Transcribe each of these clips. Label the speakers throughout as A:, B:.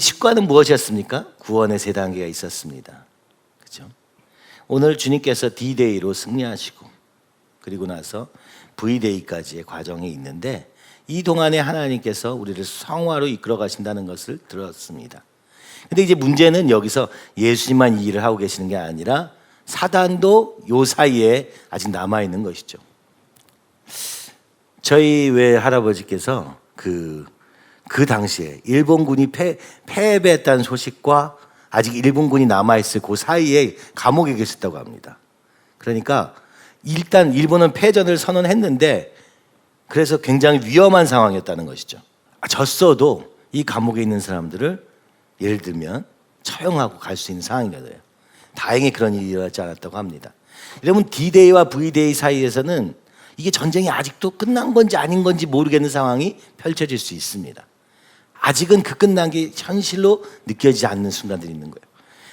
A: 치과는 무엇이었습니까? 구원의 세 단계가 있었습니다. 그렇죠? 오늘 주님께서 D-Day로 승리하시고 그리고 나서 V-Day까지의 과정이 있는데 이 동안에 하나님께서 우리를 성화로 이끌어 가신다는 것을 들었습니다. 근데 이제 문제는 여기서 예수님만 이 일을 하고 계시는 게 아니라 사단도 요 사이에 아직 남아 있는 것이죠. 저희 외할아버지께서 그 당시에 일본군이 패배했다는 소식과 아직 일본군이 남아있을 그 사이에 감옥에 계셨다고 합니다. 그러니까 일단 일본은 패전을 선언했는데 그래서 굉장히 위험한 상황이었다는 것이죠. 졌어도 이 감옥에 있는 사람들을 예를 들면 처형하고 갈 수 있는 상황이거든요. 다행히 그런 일이 일어나지 않았다고 합니다. 여러분 D-Day와 V-Day 사이에서는 이게 전쟁이 아직도 끝난 건지 아닌 건지 모르겠는 상황이 펼쳐질 수 있습니다. 아직은 그 끝난 게 현실로 느껴지지 않는 순간들이 있는 거예요.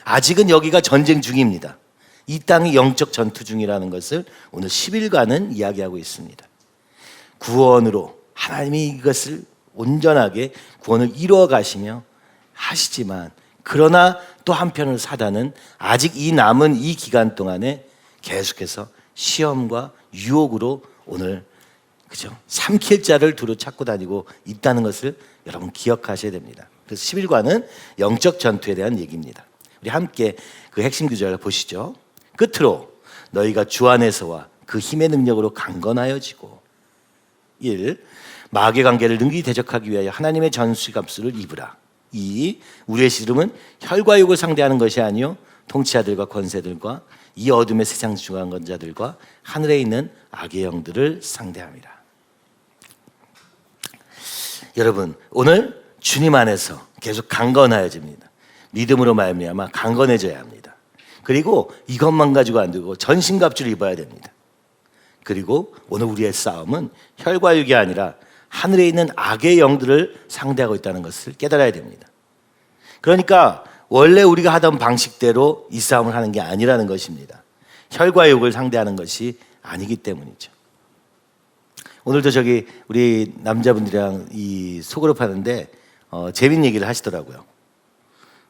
A: 아직은 여기가 전쟁 중입니다. 이 땅이 영적 전투 중이라는 것을 오늘 10일간은 이야기하고 있습니다. 구원으로 하나님이 이것을 온전하게 구원을 이루어 가시며 하시지만 그러나 또 한편으로 사단은 아직 이 남은 이 기간 동안에 계속해서 시험과 유혹으로 오늘 그죠? 삼킬 자를 두루 찾고 다니고 있다는 것을 여러분 기억하셔야 됩니다. 그래서 11과는 영적 전투에 대한 얘기입니다. 우리 함께 그 핵심 구절을 보시죠. 끝으로 너희가 주 안에서와 그 힘의 능력으로 강건하여지고 1. 마귀의 관계를 능히 대적하기 위하여 하나님의 전술갑주를 입으라. 2. 우리의 씨름은 혈과 육을 상대하는 것이 아니요 통치자들과 권세들과 이 어둠의 세상 주관자들과 하늘에 있는 악의 영들을 상대합니다. 여러분 오늘 주님 안에서 계속 강건하여집니다. 믿음으로 말미암아 강건해져야 합니다. 그리고 이것만 가지고 안 되고 전신갑주를 입어야 됩니다. 그리고 오늘 우리의 싸움은 혈과 육이 아니라 하늘에 있는 악의 영들을 상대하고 있다는 것을 깨달아야 됩니다. 그러니까 원래 우리가 하던 방식대로 이 싸움을 하는 게 아니라는 것입니다. 혈과 육을 상대하는 것이 아니기 때문이죠. 오늘도 저기 우리 남자분들이랑 이 소그룹 하는데 재밌는 얘기를 하시더라고요.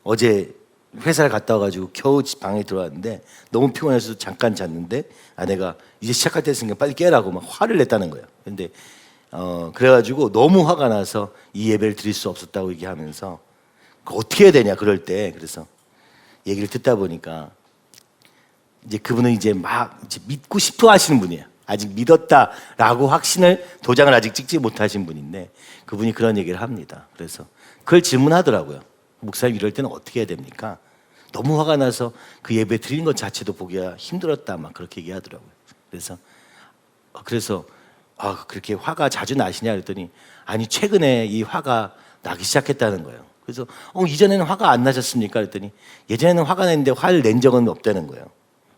A: 어제 회사를 갔다 와가지고 겨우 방에 들어왔는데 너무 피곤해서 잠깐 잤는데 아내가 이제 시작할 때 있으니까 빨리 깨라고 막 화를 냈다는 거예요. 근데 그래가지고 너무 화가 나서 이 예배를 드릴 수 없었다고 얘기하면서 어떻게 해야 되냐 그럴 때 그래서 얘기를 듣다 보니까 이제 그분은 이제 막 이제 믿고 싶어 하시는 분이에요. 아직 믿었다라고 확신을 도장을 아직 찍지 못하신 분인데 그분이 그런 얘기를 합니다. 그래서 그걸 질문하더라고요. 목사님 이럴 때는 어떻게 해야 됩니까? 너무 화가 나서 그 예배 드리는 것 자체도 보기가 힘들었다 막 그렇게 얘기하더라고요. 그래서 그렇게 화가 자주 나시냐 그랬더니 아니 최근에 이 화가 나기 시작했다는 거예요. 그래서 이전에는 화가 안 나셨습니까? 그랬더니 예전에는 화가 냈는데 화를 낸 적은 없다는 거예요.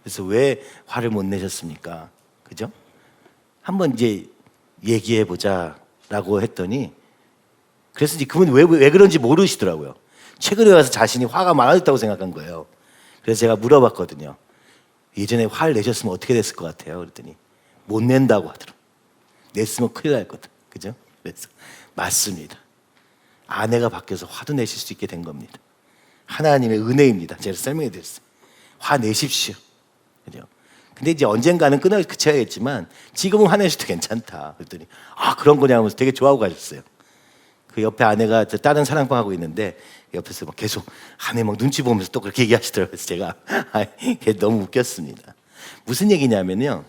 A: 그래서 왜 화를 못 내셨습니까? 그죠? 한번 이제 얘기해 보자라고 했더니 그래서 이제 그분이 왜 그런지 모르시더라고요. 최근에 와서 자신이 화가 많아졌다고 생각한 거예요. 그래서 제가 물어봤거든요. 예전에 화를 내셨으면 어떻게 됐을 것 같아요? 그랬더니 못 낸다고 하더라고요. 냈으면 큰일 날 거다. 그죠? 그래서 맞습니다. 아내가 바뀌어서 화도 내실 수 있게 된 겁니다. 하나님의 은혜입니다. 제가 설명해 드렸어요. 화 내십시오. 그죠? 근데 이제 언젠가는 그쳐야겠지만 지금은 화내셔도 괜찮다. 그랬더니 그런 거냐 하면서 되게 좋아하고 가셨어요. 그 옆에 아내가 다른 사랑방 하고 있는데 옆에서 막 계속 아내 막 눈치 보면서 또 그렇게 얘기하시더라고요. 그래서 제가 그게 너무 웃겼습니다. 무슨 얘기냐면요.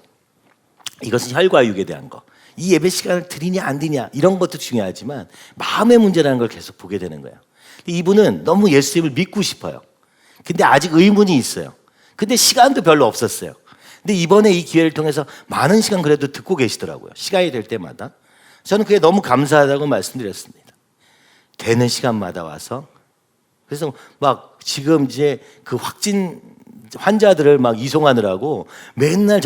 A: 이것은 혈과 육에 대한 거. 이 예배 시간을 드리냐 안 드리냐 이런 것도 중요하지만 마음의 문제라는 걸 계속 보게 되는 거예요. 이분은 너무 예수님을 믿고 싶어요. 근데 아직 의문이 있어요. 근데 시간도 별로 없었어요. 근데 이번에 이 기회를 통해서 많은 시간 그래도 듣고 계시더라고요. 시간이 될 때마다. 저는 그게 너무 감사하다고 말씀드렸습니다. 되는 시간마다 와서 그래서 막 지금 이제 그 확진 환자들을 막 이송하느라고 맨날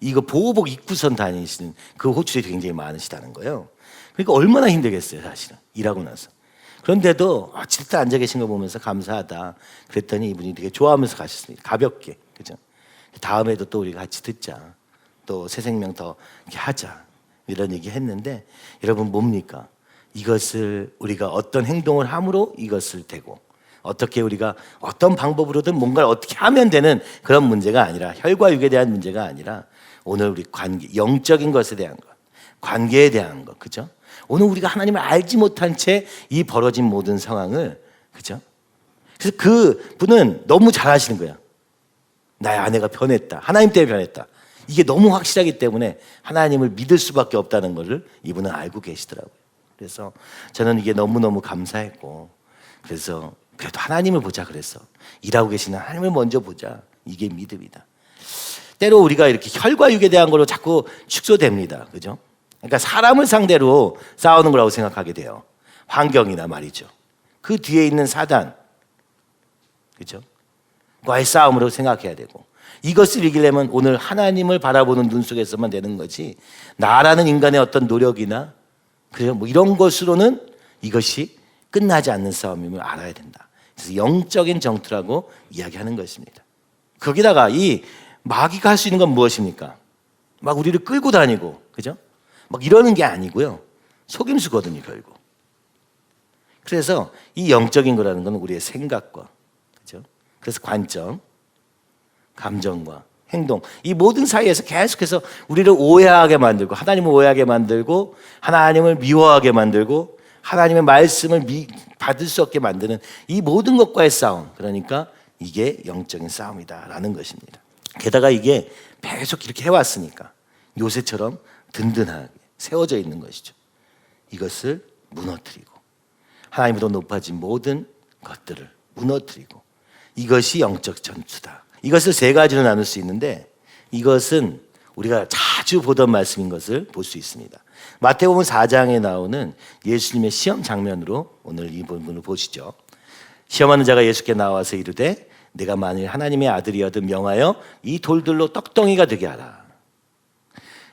A: 이거 보호복 입고선 다니시는 그 호출이 굉장히 많으시다는 거예요. 그러니까 얼마나 힘들겠어요, 사실은. 일하고 나서. 그런데도 질때 앉아 계신 거 보면서 감사하다. 그랬더니 이분이 되게 좋아하면서 가셨습니다. 가볍게. 그죠? 다음에도 또 우리가 같이 듣자. 또 새 생명 더 이렇게 하자. 이런 얘기 했는데 여러분 뭡니까? 이것을 우리가 어떤 행동을 함으로 이것을 되고, 어떻게 우리가 어떤 방법으로든 뭔가를 어떻게 하면 되는 그런 문제가 아니라, 혈과 육에 대한 문제가 아니라 오늘 우리 관계, 영적인 것에 대한 것, 관계에 대한 것, 그죠? 오늘 우리가 하나님을 알지 못한 채 이 벌어진 모든 상황을, 그죠? 그래서 그 분은 너무 잘 아시는 거야. 나의 아내가 변했다. 하나님 때문에 변했다. 이게 너무 확실하기 때문에 하나님을 믿을 수밖에 없다는 것을 이분은 알고 계시더라고요. 그래서 저는 이게 너무너무 감사했고, 그래서 그래도 하나님을 보자 그랬어. 일하고 계시는 하나님을 먼저 보자. 이게 믿음이다. 때로 우리가 이렇게 혈과 육에 대한 걸로 자꾸 축소됩니다. 그죠? 그러니까 사람을 상대로 싸우는 거라고 생각하게 돼요. 환경이나 말이죠. 그 뒤에 있는 사단, 그죠? 과의 싸움으로 생각해야 되고, 이것을 이기려면 오늘 하나님을 바라보는 눈 속에서만 되는 거지, 나라는 인간의 어떤 노력이나 그래요 뭐 이런 것으로는 이것이 끝나지 않는 싸움임을 알아야 된다. 그래서 영적인 정투라고 이야기하는 것입니다. 거기다가 이 마귀가 할 수 있는 건 무엇입니까? 막 우리를 끌고 다니고, 그죠? 막 이러는 게 아니고요, 속임수거든요 결국. 그래서 이 영적인 거라는 건 우리의 생각과, 그죠? 그래서 관점, 감정과 행동, 이 모든 사이에서 계속해서 우리를 오해하게 만들고, 하나님을 오해하게 만들고, 하나님을 미워하게 만들고, 하나님의 말씀을 받을 수 없게 만드는 이 모든 것과의 싸움, 그러니까 이게 영적인 싸움이다라는 것입니다. 게다가 이게 계속 이렇게 해왔으니까 요새처럼 든든하게 세워져 있는 것이죠. 이것을 무너뜨리고, 하나님보다 높아진 모든 것들을 무너뜨리고, 이것이 영적 전투다. 이것을 세 가지로 나눌 수 있는데, 이것은 우리가 자주 보던 말씀인 것을 볼 수 있습니다. 마태복음 4장에 나오는 예수님의 시험 장면으로 오늘 이 부분을 보시죠. 시험하는 자가 예수께 나와서 이르되 내가 만일 하나님의 아들이어도 명하여 이 돌들로 떡덩이가 되게 하라.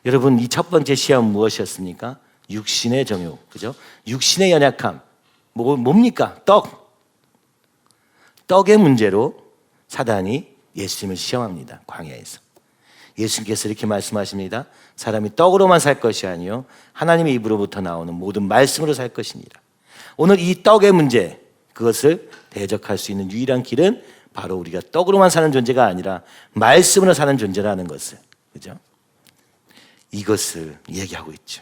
A: 여러분, 이 첫 번째 시험 무엇이었습니까? 육신의 정욕, 그죠? 육신의 연약함. 뭡니까? 떡의 문제로 사단이 예수님을 시험합니다. 광야에서. 예수님께서 이렇게 말씀하십니다. 사람이 떡으로만 살 것이 아니요 하나님의 입으로부터 나오는 모든 말씀으로 살 것이니라. 오늘 이 떡의 문제, 그것을 대적할 수 있는 유일한 길은 바로 우리가 떡으로만 사는 존재가 아니라 말씀으로 사는 존재라는 것을, 그죠? 이것을 얘기하고 있죠.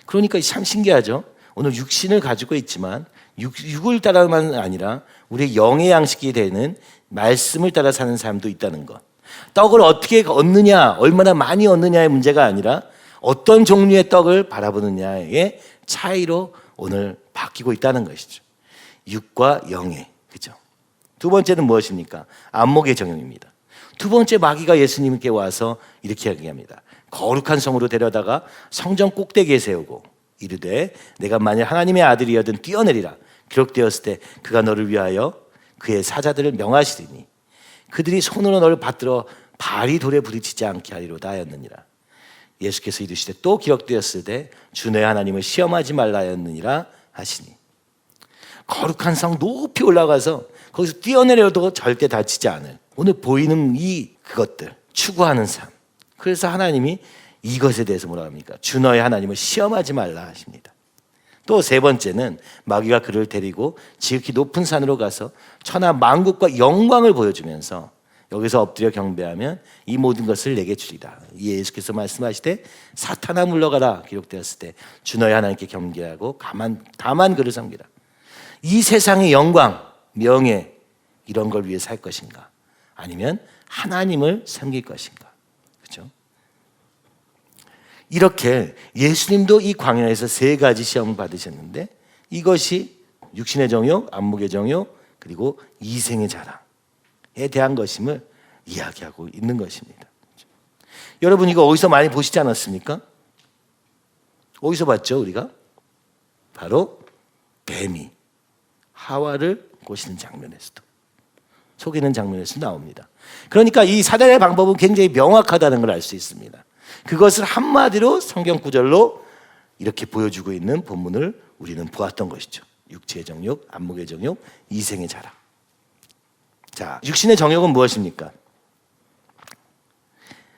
A: 그러니까 참 신기하죠. 오늘 육신을 가지고 있지만 육을 따라만 아니라 우리의 영의 양식이 되는 말씀을 따라 사는 사람도 있다는 것. 떡을 어떻게 얻느냐, 얼마나 많이 얻느냐의 문제가 아니라 어떤 종류의 떡을 바라보느냐의 차이로 오늘 바뀌고 있다는 것이죠. 육과 영의, 그죠? 두 번째는 무엇입니까? 안목의 정욕입니다. 두 번째, 마귀가 예수님께 와서 이렇게 이야기합니다. 거룩한 성으로 데려다가 성전 꼭대기에 세우고 이르되 내가 만일 하나님의 아들이여든 뛰어내리라. 기록되었을 때 그가 너를 위하여 그의 사자들을 명하시리니 그들이 손으로 너를 받들어 발이 돌에 부딪히지 않게 하리로다 하였느니라. 예수께서 이르시되 또 기록되었을 때 주 너의 하나님을 시험하지 말라 하였느니라 하시니, 거룩한 성 높이 올라가서 거기서 뛰어내려도 절대 다치지 않을, 오늘 보이는 그것들 추구하는 삶. 그래서 하나님이 이것에 대해서 뭐라 합니까? 주 너의 하나님을 시험하지 말라 하십니다. 또 세 번째는 마귀가 그를 데리고 지극히 높은 산으로 가서 천하 만국과 영광을 보여주면서 여기서 엎드려 경배하면 이 모든 것을 내게 주리라. 예수께서 말씀하시되 사탄아 물러가라. 기록되었을 때 주 너의 하나님께 경배하고 다만 그를 섬기라. 이 세상의 영광, 명예 이런 걸 위해 살 것인가? 아니면 하나님을 섬길 것인가? 그렇죠? 이렇게 예수님도 이 광야에서 세 가지 시험을 받으셨는데, 이것이 육신의 정욕, 안목의 정욕, 그리고 이생의 자랑에 대한 것임을 이야기하고 있는 것입니다. 여러분, 이거 어디서 많이 보시지 않았습니까? 어디서 봤죠, 우리가? 바로 뱀이 하와를 꼬시는 장면에서도, 속이는 장면에서 나옵니다. 그러니까 이 사단의 방법은 굉장히 명확하다는 걸 알 수 있습니다. 그것을 한마디로 성경 구절로 이렇게 보여주고 있는 본문을 우리는 보았던 것이죠. 육체의 정욕, 안목의 정욕, 이생의 자랑. 자, 육신의 정욕은 무엇입니까?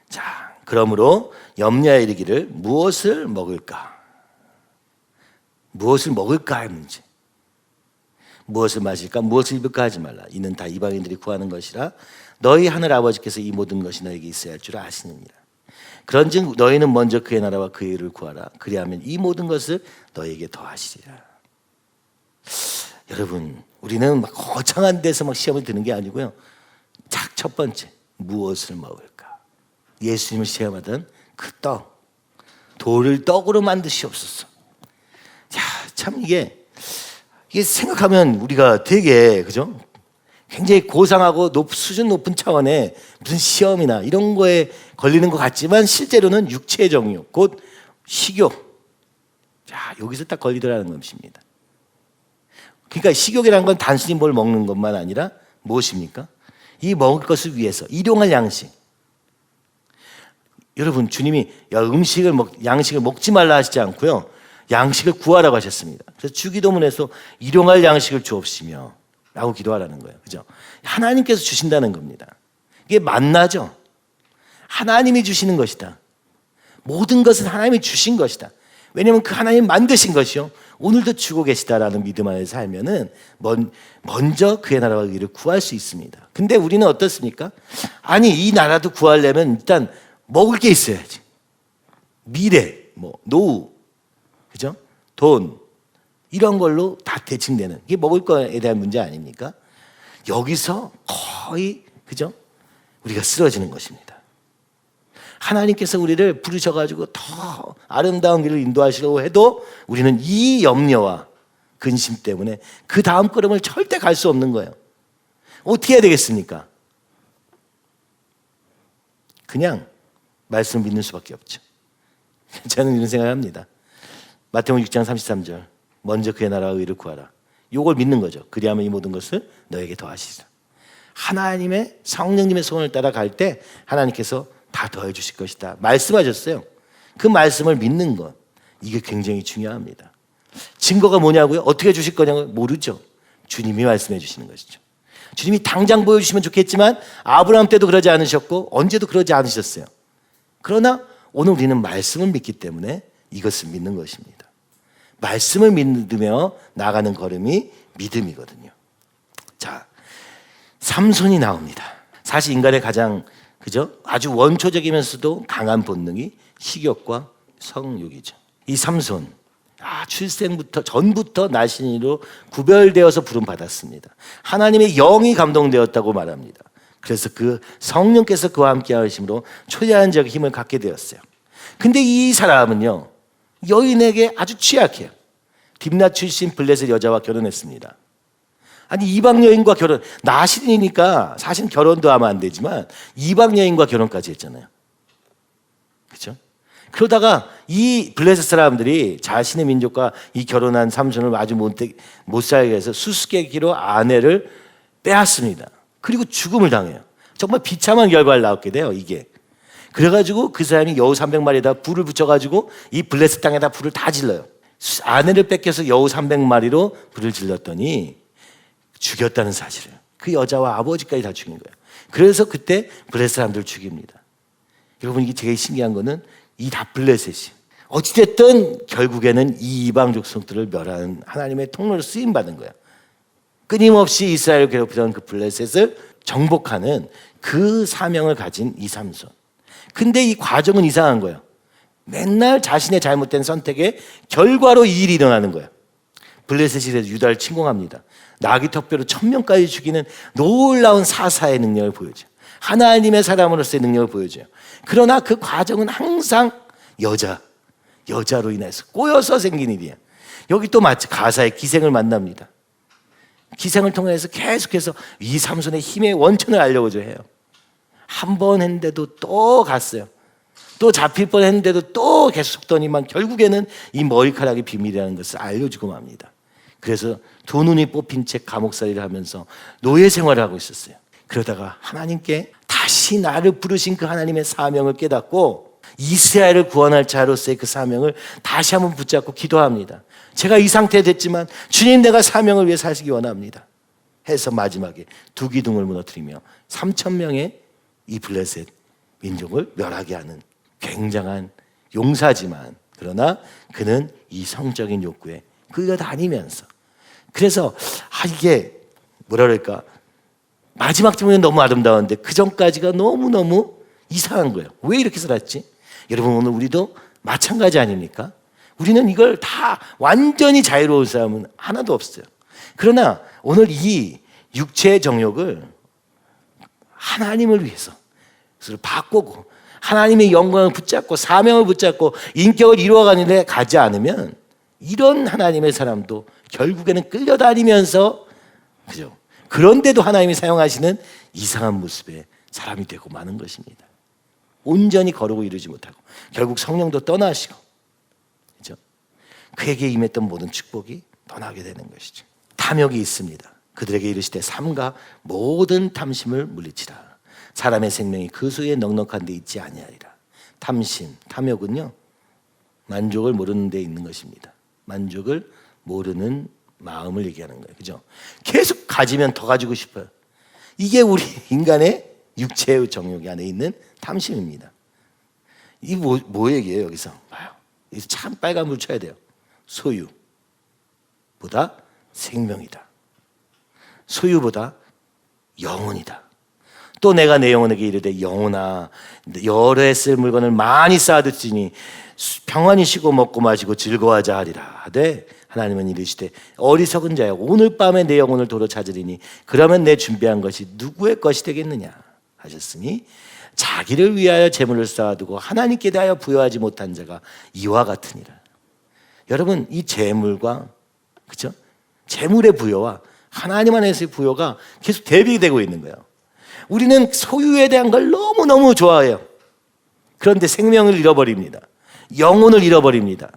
A: 자, 그러므로 염려에 이르기를 무엇을 먹을까? 무엇을 먹을까 의 문제. 무엇을 마실까, 무엇을 입을까 하지 말라. 이는 다 이방인들이 구하는 것이라 너희 하늘 아버지께서 이 모든 것이 너에게 있어야 할 줄 아시느니라. 그런즉 너희는 먼저 그의 나라와 그의 의를 구하라. 그리하면 이 모든 것을 너희에게 더하시리라. 여러분, 우리는 막 거창한 데서 막 시험을 드는 게 아니고요. 첫 번째, 무엇을 먹을까? 예수님을 시험하던 그 떡, 돌을 떡으로 만드시옵소서. 야, 참 이게 생각하면 우리가 되게, 그죠? 굉장히 고상하고 수준 높은 차원의 무슨 시험이나 이런 거에 걸리는 것 같지만 실제로는 육체의 정욕, 곧 식욕. 자, 여기서 딱 걸리더라는 것입니다. 그러니까 식욕이라는 건 단순히 뭘 먹는 것만 아니라 무엇입니까? 이 먹을 것을 위해서 일용할 양식. 여러분, 주님이 양식을 먹지 말라 하시지 않고요. 양식을 구하라고 하셨습니다. 그래서 주기도문에서 일용할 양식을 주옵시며 라고 기도하라는 거예요. 그죠? 하나님께서 주신다는 겁니다. 이게 만나죠. 하나님이 주시는 것이다. 모든 것은 하나님이 주신 것이다. 왜냐하면 그 하나님 만드신 것이요. 오늘도 주고 계시다라는 믿음 안에 살면은 먼저 그의 나라와 의를 구할 수 있습니다. 근데 우리는 어떻습니까? 아니, 이 나라도 구하려면 일단 먹을 게 있어야지. 미래, 노후, 그죠? 돈, 이런 걸로 다 대칭되는, 이게 먹을 거에 대한 문제 아닙니까? 여기서 거의, 그죠? 우리가 쓰러지는 것입니다. 하나님께서 우리를 부르셔가지고 더 아름다운 길을 인도하시려고 해도 우리는 이 염려와 근심 때문에 그 다음 걸음을 절대 갈 수 없는 거예요. 어떻게 해야 되겠습니까? 그냥 말씀을 믿는 수밖에 없죠. 저는 이런 생각을 합니다. 마태복음 6장 33절, 먼저 그의 나라와 의를 구하라. 이걸 믿는 거죠. 그리하면 이 모든 것을 너에게 더하시리라. 하나님의 성령님의 소원을 따라갈 때 하나님께서 다 더해 주실 것이다 말씀하셨어요. 그 말씀을 믿는 것, 이게 굉장히 중요합니다. 증거가 뭐냐고요? 어떻게 주실 거냐고요? 모르죠. 주님이 말씀해 주시는 것이죠. 주님이 당장 보여주시면 좋겠지만 아브라함 때도 그러지 않으셨고 언제도 그러지 않으셨어요. 그러나 오늘 우리는 말씀을 믿기 때문에 이것을 믿는 것입니다. 말씀을 믿으며 나가는 걸음이 믿음이거든요. 자, 삼손이 나옵니다. 사실 인간의 가장, 그죠? 아주 원초적이면서도 강한 본능이 식욕과 성욕이죠. 이 삼손, 출생부터 전부터 나신이로 구별되어서 부름 받았습니다. 하나님의 영이 감동되었다고 말합니다. 그래서 그 성령께서 그와 함께 하심으로 초자연적 힘을 갖게 되었어요. 근데 이 사람은요, 여인에게 아주 취약해요. 딥나 출신 블레셋 여자와 결혼했습니다. 아니, 이방 여인과 결혼, 나신이니까 사실 결혼도 하면 안 되지만 이방 여인과 결혼까지 했잖아요. 그렇죠? 그러다가 이 블레셋 사람들이 자신의 민족과 이 결혼한 삼손을 아주 못 살게 해서 수수께끼로 아내를 빼앗습니다. 그리고 죽음을 당해요. 정말 비참한 결과를 낳게 돼요, 이게. 그래가지고 그 사람이 여우 300마리에다 불을 붙여가지고 이 블레셋 땅에다 불을 다 질러요. 아내를 뺏겨서 여우 300마리로 불을 질렀더니 죽였다는 사실을, 그 여자와 아버지까지 다 죽인 거예요. 그래서 그때 블레셋 사람들을 죽입니다. 여러분, 이게 되게 신기한 거는 이 다 블레셋이 어찌됐든 결국에는 이 이방 족속들을 멸하는 하나님의 통로로 쓰임받은 거예요. 끊임없이 이스라엘을 괴롭히던 그 블레셋을 정복하는 그 사명을 가진 이 삼손. 근데 이 과정은 이상한 거예요. 맨날 자신의 잘못된 선택의 결과로 이 일이 일어나는 거예요. 블레셋이 유다를 침공합니다. 나귀 턱뼈로 1000명까지 죽이는 놀라운 사사의 능력을 보여줘요. 하나님의 사람으로서의 능력을 보여줘요. 그러나 그 과정은 항상 여자로 인해서 꼬여서 생긴 일이에요. 여기 또 마치 가사의 기생을 만납니다. 기생을 통해서 계속해서 이 삼손의 힘의 원천을 알려고 해요. 한 번 했는데도 또 갔어요. 또 잡힐 뻔 했는데도 또 계속 속더니만 결국에는 이 머리카락이 비밀이라는 것을 알려주고 맙니다. 그래서 두 눈이 뽑힌 채 감옥살이를 하면서 노예 생활을 하고 있었어요. 그러다가 하나님께 다시 나를 부르신 그 하나님의 사명을 깨닫고 이스라엘을 구원할 자로서의 그 사명을 다시 한번 붙잡고 기도합니다. 제가 이 상태에 됐지만 주님, 내가 사명을 위해 사시기 원합니다 해서 마지막에 두 기둥을 무너뜨리며 3000명의 이 블레셋 민족을 멸하게 하는 굉장한 용사지만, 그러나 그는 이 성적인 욕구에 그가 다니면서. 그래서 이게 뭐라 그럴까, 마지막 장면은 너무 아름다운데 그 전까지가 너무너무 이상한 거예요. 왜 이렇게 살았지? 여러분, 오늘 우리도 마찬가지 아닙니까? 우리는 이걸 다 완전히 자유로운 사람은 하나도 없어요. 그러나 오늘 이 육체의 정욕을 하나님을 위해서 바꾸고 하나님의 영광을 붙잡고 사명을 붙잡고 인격을 이루어가는데 가지 않으면 이런 하나님의 사람도 결국에는 끌려다니면서, 그죠? 그런데도 하나님이 사용하시는 이상한 모습의 사람이 되고 마는 것입니다. 온전히 거르고 이루지 못하고 결국 성령도 떠나시고, 그죠? 그에게 임했던 모든 축복이 떠나게 되는 것이죠. 탐욕이 있습니다. 그들에게 이르시되 삼가 모든 탐심을 물리치라. 사람의 생명이 그 수에 넉넉한 데 있지 아니하리라. 탐심, 탐욕은요, 만족을 모르는 데 있는 것입니다. 만족을 모르는 마음을 얘기하는 거예요. 그죠? 계속 가지면 더 가지고 싶어요. 이게 우리 인간의 육체의 정욕 안에 있는 탐심입니다. 이 뭐 얘기예요? 여기서 봐요. 여기서 참 빨간 불 쳐야 돼요. 소유보다 생명이다. 소유보다 영혼이다. 또 내가 내 영혼에게 이르되 영혼아, 여러 해 쓸 물건을 많이 쌓아두시니 평안히 쉬고 먹고 마시고 즐거워하자 하리라 하되, 하나님은 이르시되 어리석은 자여, 오늘 밤에 내 영혼을 도로 찾으리니 그러면 내 준비한 것이 누구의 것이 되겠느냐 하셨으니, 자기를 위하여 재물을 쌓아두고 하나님께 대하여 부여하지 못한 자가 이와 같으니라. 여러분, 이 재물과, 그렇죠? 재물의 부여와 하나님 안에서의 부여가 계속 대비되고 있는 거예요. 우리는 소유에 대한 걸 너무너무 좋아해요. 그런데 생명을 잃어버립니다. 영혼을 잃어버립니다.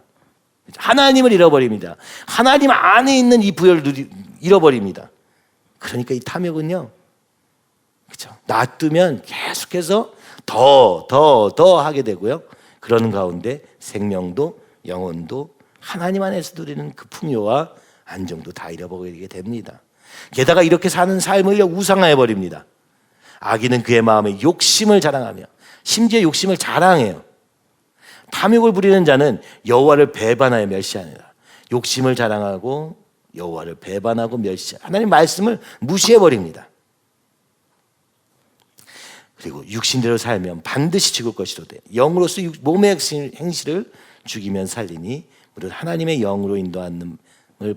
A: 하나님을 잃어버립니다. 하나님 안에 있는 이 부여를 잃어버립니다. 그러니까 이 탐욕은요, 그렇죠? 놔두면 계속해서 더 하게 되고요. 그러는 가운데 생명도 영혼도 하나님 안에서 누리는 그 풍요와 안정도 다 잃어버리게 됩니다. 게다가 이렇게 사는 삶을 우상화해 버립니다. 악인은 그의 마음에 욕심을 자랑하며, 심지어 욕심을 자랑해요. 탐욕을 부리는 자는 여호와를 배반하여 멸시하느라. 욕심을 자랑하고 여호와를 배반하고 하나님 말씀을 무시해 버립니다. 그리고 육신대로 살면 반드시 죽을 것이로되 영으로서 몸의 행실을 죽이면 살리니 무릇 하나님의 영으로 인도함을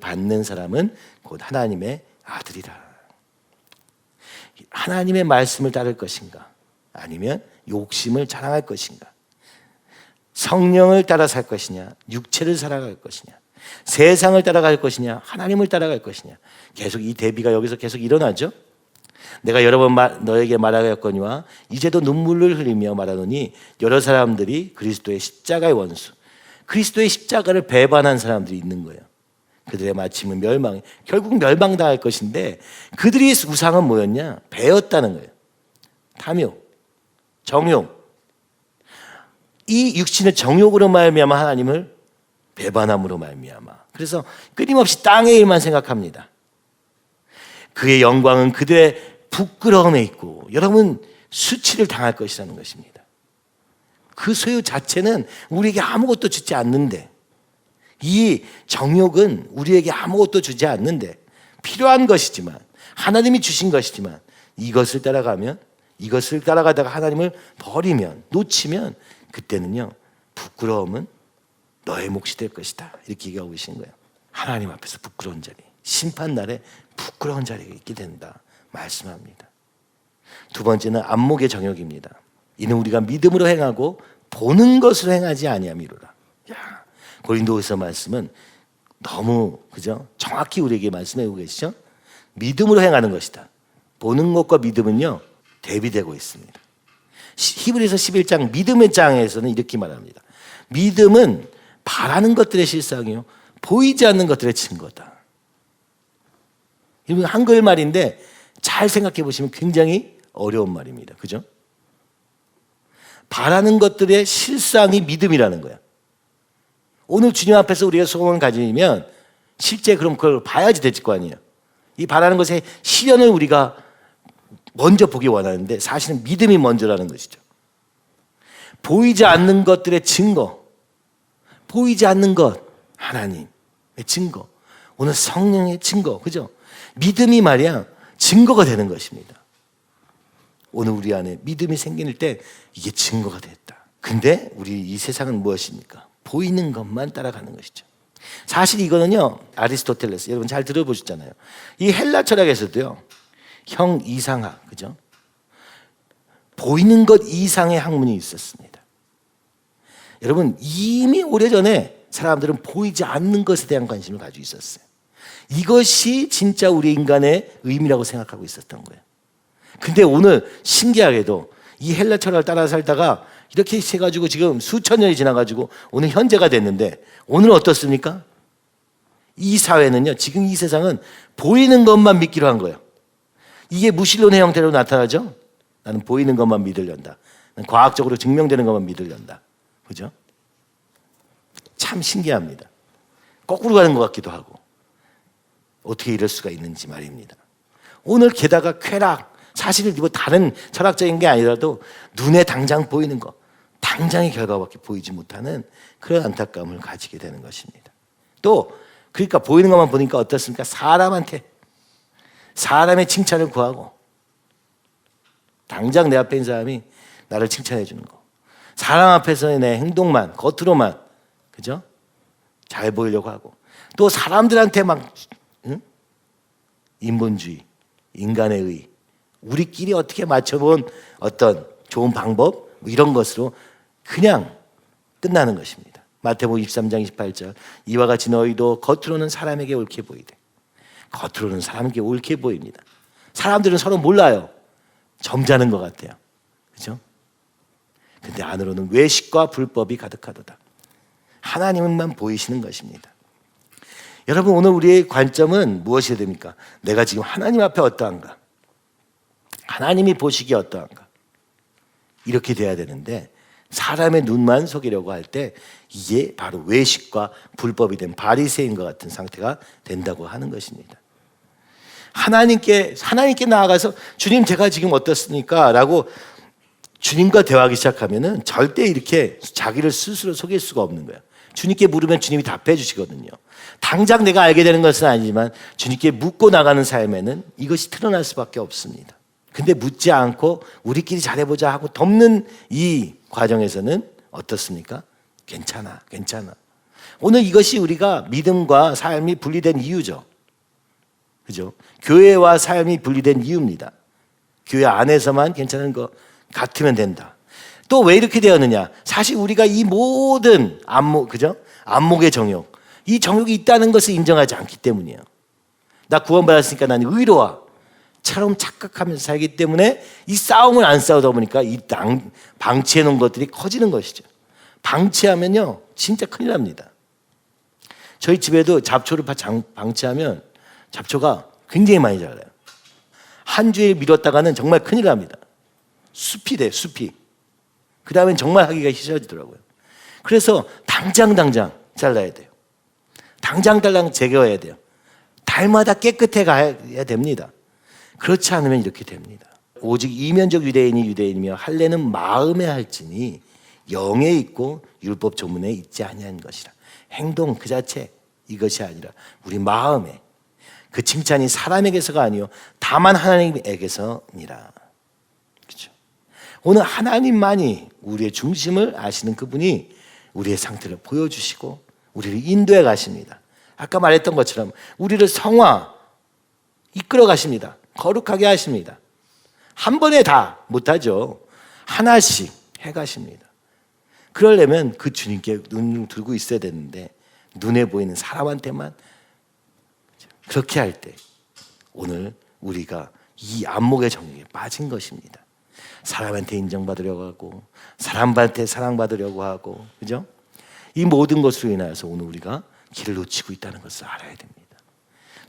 A: 받는 사람은 곧 하나님의 아들이라. 하나님의 말씀을 따를 것인가, 아니면 욕심을 자랑할 것인가, 성령을 따라 살 것이냐, 육체를 살아갈 것이냐, 세상을 따라갈 것이냐, 하나님을 따라갈 것이냐. 계속 이 대비가 여기서 계속 일어나죠. 내가 여러 번 너에게 말하였거니와 이제도 눈물을 흘리며 말하노니, 여러 사람들이 그리스도의 십자가의 원수, 그리스도의 십자가를 배반한 사람들이 있는 거예요. 그들의 마침은 멸망, 결국 멸망당할 것인데, 그들의 우상은 뭐였냐? 배였다는 거예요. 탐욕, 정욕. 이 육신의 정욕으로 말미암아 하나님을 배반함으로 말미암아. 그래서 끊임없이 땅의 일만 생각합니다. 그의 영광은 그들의 부끄러움에 있고, 여러분, 수치를 당할 것이라는 것입니다. 그 소유 자체는 우리에게 아무것도 주지 않는데, 이 정욕은 우리에게 아무것도 주지 않는데 필요한 것이지만, 하나님이 주신 것이지만, 이것을 따라가다가 하나님을 버리면, 놓치면, 그때는요, 부끄러움은 너의 몫이 될 것이다, 이렇게 얘기하고 계신 거예요. 하나님 앞에서 부끄러운 자리, 심판날에 부끄러운 자리가 있게 된다 말씀합니다. 두 번째는 안목의 정욕입니다. 이는 우리가 믿음으로 행하고 보는 것으로 행하지 아니함이로라. 고린도후서 말씀은 너무, 그죠? 정확히 우리에게 말씀하고 계시죠? 믿음으로 행하는 것이다. 보는 것과 믿음은요, 대비되고 있습니다. 히브리서 11장 믿음의 장에서는 이렇게 말합니다. 믿음은 바라는 것들의 실상이요, 보이지 않는 것들의 증거다. 이건 한글 말인데 잘 생각해 보시면 굉장히 어려운 말입니다. 그죠? 바라는 것들의 실상이 믿음이라는 거야. 오늘 주님 앞에서 우리가 소원을 가지면 실제 그럼 그걸 봐야지 될 거 아니에요. 이 바라는 것의 실현을 우리가 먼저 보기 원하는데, 사실은 믿음이 먼저라는 것이죠. 보이지 않는 것들의 증거, 보이지 않는 것, 하나님, 증거. 오늘 성령의 증거. 그죠? 믿음이 말이야 증거가 되는 것입니다. 오늘 우리 안에 믿음이 생길 때 이게 증거가 됐다. 근데 우리 이 세상은 무엇입니까? 보이는 것만 따라가는 것이죠. 사실 이거는요, 아리스토텔레스, 여러분 잘 들어보셨잖아요. 이 헬라 철학에서도요, 형 이상학, 그죠? 보이는 것 이상의 학문이 있었습니다. 여러분, 이미 오래전에 사람들은 보이지 않는 것에 대한 관심을 가지고 있었어요. 이것이 진짜 우리 인간의 의미라고 생각하고 있었던 거예요. 근데 오늘 신기하게도 이 헬라 철학을 따라 살다가 이렇게 해가지고 지금 수천 년이 지나가지고 오늘 현재가 됐는데 오늘은 어떻습니까? 이 사회는요, 지금 이 세상은 보이는 것만 믿기로 한 거예요. 이게 무신론의 형태로 나타나죠? 나는 보이는 것만 믿으련다. 나는 과학적으로 증명되는 것만 믿으련다. 그죠? 참 신기합니다. 거꾸로 가는 것 같기도 하고. 어떻게 이럴 수가 있는지 말입니다. 오늘 게다가 쾌락, 사실은 뭐 다른 철학적인 게 아니라도 눈에 당장 보이는 것, 당장의 결과밖에 보이지 못하는 그런 안타까움을 가지게 되는 것입니다. 또 그러니까 보이는 것만 보니까 어떻습니까? 사람의 칭찬을 구하고 당장 내 앞에 있는 사람이 나를 칭찬해 주는 거, 사람 앞에서의 내 행동만 겉으로만 그죠? 잘 보이려고 하고 또 사람들한테 막 인본주의, 인간의 의, 우리끼리 어떻게 맞춰본 어떤 좋은 방법 뭐 이런 것으로 그냥 끝나는 것입니다. 마태복음 23장 28절 이와 같이 너희도 겉으로는 사람에게 옳게 보이되 겉으로는 사람에게 옳게 보입니다. 사람들은 서로 몰라요. 점잖은 것 같아요. 그렇죠? 근데 안으로는 외식과 불법이 가득하도다. 하나님만 보이시는 것입니다. 여러분 오늘 우리의 관점은 무엇이 됩니까? 내가 지금 하나님 앞에 어떠한가? 하나님이 보시기에 어떠한가? 이렇게 돼야 되는데 사람의 눈만 속이려고 할 때 이게 바로 외식과 불법이 된 바리새인과 같은 상태가 된다고 하는 것입니다. 하나님께 나아가서 주님 제가 지금 어떻습니까? 라고 주님과 대화하기 시작하면은 절대 이렇게 자기를 스스로 속일 수가 없는 거예요. 주님께 물으면 주님이 답해 주시거든요. 당장 내가 알게 되는 것은 아니지만 주님께 묻고 나가는 삶에는 이것이 드러날 수밖에 없습니다. 근데 묻지 않고 우리끼리 잘해보자 하고 덮는 이 과정에서는 어떻습니까? 괜찮아. 오늘 이것이 우리가 믿음과 삶이 분리된 이유죠. 그죠? 교회와 삶이 분리된 이유입니다. 교회 안에서만 괜찮은 것 같으면 된다. 또 왜 이렇게 되었느냐? 사실 우리가 이 모든 그죠? 안목의 정욕, 이 정욕이 있다는 것을 인정하지 않기 때문이에요. 나 구원받았으니까 나는 의로와 처럼 착각하면서 살기 때문에 이 싸움을 안 싸우다 보니까 이 방치해 놓은 것들이 커지는 것이죠. 방치하면요 진짜 큰일 납니다. 저희 집에도 잡초를 방치하면 잡초가 굉장히 많이 자라요. 한 주일 미뤘다가는 정말 큰일 납니다. 숲이 돼, 숲이. 그 다음엔 정말 하기가 싫어지더라고요. 그래서 당장 잘라야 돼요. 당장 제거해야 돼요. 달마다 깨끗해 가야 됩니다. 그렇지 않으면 이렇게 됩니다. 오직 이면적 유대인이 유대인이며 할례는 마음에 할지니 영에 있고 율법 조문에 있지 아니한 것이라. 행동 그 자체 이것이 아니라 우리 마음에 그 칭찬이 사람에게서가 아니요 다만 하나님에게서니라. 그렇죠? 오늘 하나님만이 우리의 중심을 아시는 그분이 우리의 상태를 보여주시고 우리를 인도해 가십니다. 아까 말했던 것처럼 우리를 성화 이끌어 가십니다. 거룩하게 하십니다. 한 번에 다 못하죠. 하나씩 해가십니다. 그러려면 그 주님께 눈을 들고 있어야 되는데 눈에 보이는 사람한테만 그렇게 할 때 오늘 우리가 이 안목의 정욕에 빠진 것입니다. 사람한테 인정받으려고 하고 사람한테 사랑받으려고 하고 그죠? 이 모든 것으로 인하여서 오늘 우리가 길을 놓치고 있다는 것을 알아야 됩니다.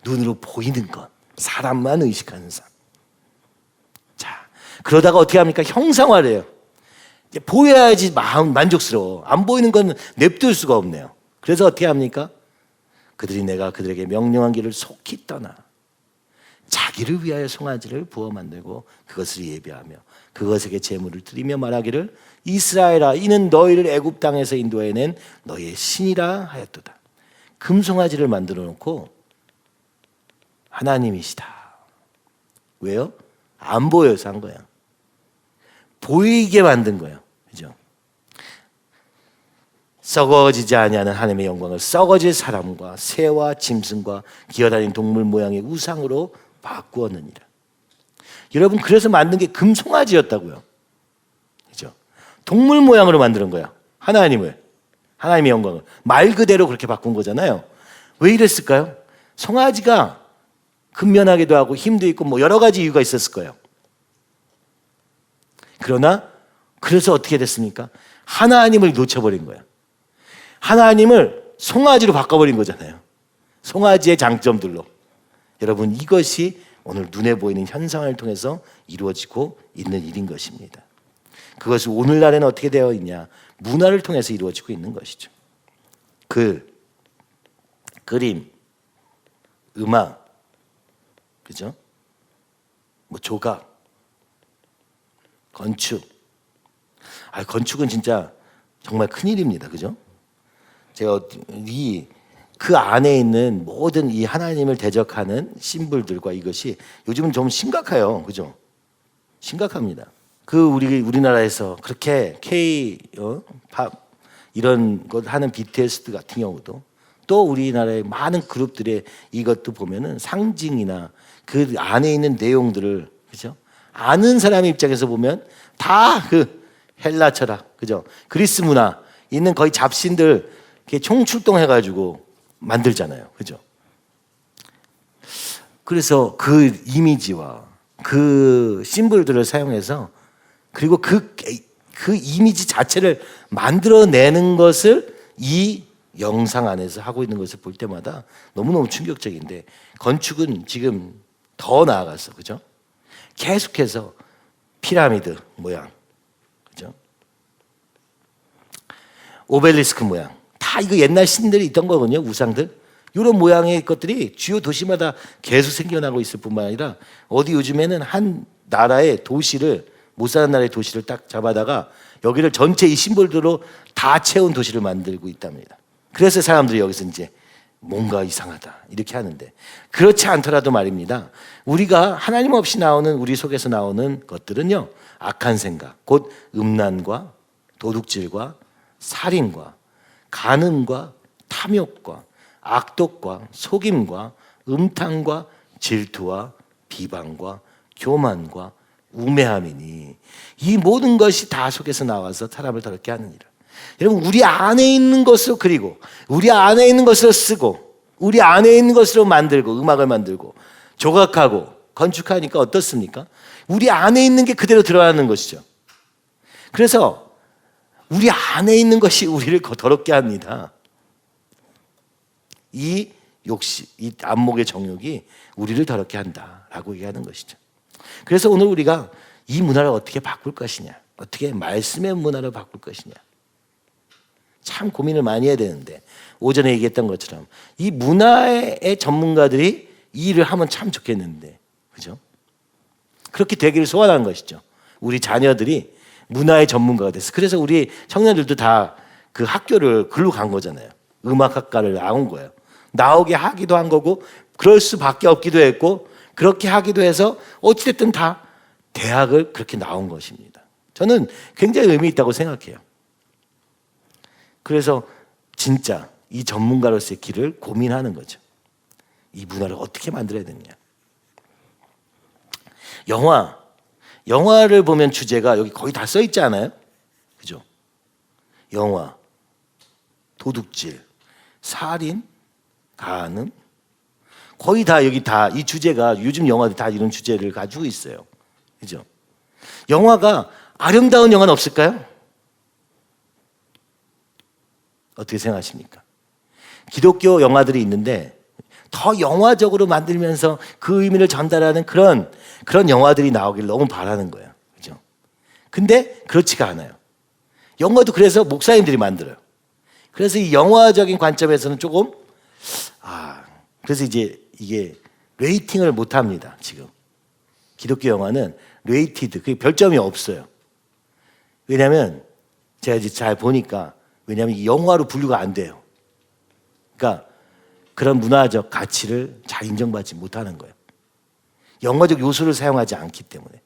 A: 눈으로 보이는 것 사람만 의식하는 삶. 자, 그러다가 어떻게 합니까? 형상화를 해요. 이제 보여야지 마음 만족스러워. 안 보이는 건 냅둘 수가 없네요. 그래서 어떻게 합니까? 그들이 내가 그들에게 명령한 길을 속히 떠나 자기를 위하여 송아지를 부어 만들고 그것을 예배하며 그것에게 제물을 드리며 말하기를 이스라엘아 이는 너희를 애굽 땅에서 인도해낸 너희의 신이라 하였도다. 금송아지를 만들어 놓고 하나님이시다. 왜요? 안 보여서 한 거야. 보이게 만든 거예요. 그죠? 썩어지지 아니하는 하나님의 영광을 썩어질 사람과 새와 짐승과 기어다니는 동물 모양의 우상으로 바꾸었느니라. 여러분, 그래서 만든 게 금송아지였다고요. 그죠? 동물 모양으로 만드는 거야. 하나님의 영광을 말 그대로 그렇게 바꾼 거잖아요. 왜 이랬을까요? 송아지가 근면하기도 하고 힘도 있고 뭐 여러 가지 이유가 있었을 거예요. 그러나 그래서 어떻게 됐습니까? 하나님을 놓쳐버린 거야. 하나님을 송아지로 바꿔버린 거잖아요. 송아지의 장점들로. 여러분, 이것이 오늘 눈에 보이는 현상을 통해서 이루어지고 있는 일인 것입니다. 그것이 오늘날에는 어떻게 되어 있냐? 문화를 통해서 이루어지고 있는 것이죠. 그림, 음악, 그죠? 뭐 조각, 건축. 건축은 진짜 정말 큰일입니다. 그죠? 제가 그 안에 있는 모든 이 하나님을 대적하는 심볼들과 이것이 요즘은 좀 심각해요. 그죠? 심각합니다. 우리나라에서 그렇게 팝 이런 것 하는 BTS 같은 경우도 또 우리나라의 많은 그룹들의 이것도 보면은 상징이나 그 안에 있는 내용들을, 그죠? 아는 사람의 입장에서 보면 다 그 헬라 철학, 그죠? 그리스 문화 있는 거의 잡신들 이렇게 총출동해가지고 만들잖아요, 그죠? 그래서 그 이미지와 그 심볼들을 사용해서 그리고 그 이미지 자체를 만들어내는 것을 이 영상 안에서 하고 있는 것을 볼 때마다 너무너무 충격적인데, 건축은 지금 더 나아갔어, 그죠? 계속해서 피라미드 모양, 그죠? 오벨리스크 모양, 다 이거 옛날 신들이 있던 거거든요, 우상들. 이런 모양의 것들이 주요 도시마다 계속 생겨나고 있을 뿐만 아니라 어디 요즘에는 한 나라의 도시를, 못 사는 나라의 도시를 딱 잡아다가 여기를 전체 이 심볼들로 다 채운 도시를 만들고 있답니다. 그래서 사람들이 여기서 이제 뭔가 이상하다 이렇게 하는데, 그렇지 않더라도 말입니다. 우리가 하나님 없이 나오는 우리 속에서 나오는 것들은요, 악한 생각, 곧 음란과 도둑질과 살인과 간음과 탐욕과 악독과 속임과 음탕과 질투와 비방과 교만과 우매함이니 이 모든 것이 다 속에서 나와서 사람을 더럽게 하느니라. 여러분, 우리 안에 있는 것으로 그리고 우리 안에 있는 것으로 쓰고 우리 안에 있는 것으로 만들고 음악을 만들고 조각하고 건축하니까 어떻습니까? 우리 안에 있는 게 그대로 드러나는 것이죠. 그래서 우리 안에 있는 것이 우리를 더럽게 합니다. 이 욕심, 이 안목의 정욕이 우리를 더럽게 한다라고 얘기하는 것이죠. 그래서 오늘 우리가 이 문화를 어떻게 바꿀 것이냐, 어떻게 말씀의 문화를 바꿀 것이냐, 참 고민을 많이 해야 되는데, 오전에 얘기했던 것처럼 이 문화의 전문가들이 이 일을 하면 참 좋겠는데, 그죠? 그렇게 되기를 소원하는 것이죠. 우리 자녀들이 문화의 전문가가 됐어. 그래서 우리 청년들도 다 그 학교를 글로 간 거잖아요. 음악학과를 나온 거예요. 나오게 하기도 한 거고, 그럴 수밖에 없기도 했고, 그렇게 하기도 해서 어찌됐든 다 대학을 그렇게 나온 것입니다. 저는 굉장히 의미 있다고 생각해요. 그래서 진짜 이 전문가로서의 길을 고민하는 거죠. 이 문화를 어떻게 만들어야 되느냐. 영화를 보면 주제가 여기 거의 다 써 있지 않아요? 그죠? 영화, 도둑질, 살인, 간음, 거의 다 여기 다 이 주제가, 요즘 영화들 다 이런 주제를 가지고 있어요. 그죠? 영화가 아름다운 영화는 없을까요? 어떻게 생각하십니까? 기독교 영화들이 있는데 더 영화적으로 만들면서 그 의미를 전달하는 그런 영화들이 나오길 너무 바라는 거예요. 그죠? 근데 그렇지가 않아요. 영화도 그래서 목사님들이 만들어요. 그래서 이 영화적인 관점에서는 조금 그래서 이제 이게 레이팅을 못 합니다. 지금 기독교 영화는 레이티드, 그게 별점이 없어요. 왜냐하면 제가 이제 잘 보니까, 왜냐하면 이 영화로 분류가 안 돼요. 그러니까 그런 문화적 가치를 잘 인정받지 못하는 거예요. 영어적 요소를 사용하지 않기 때문에,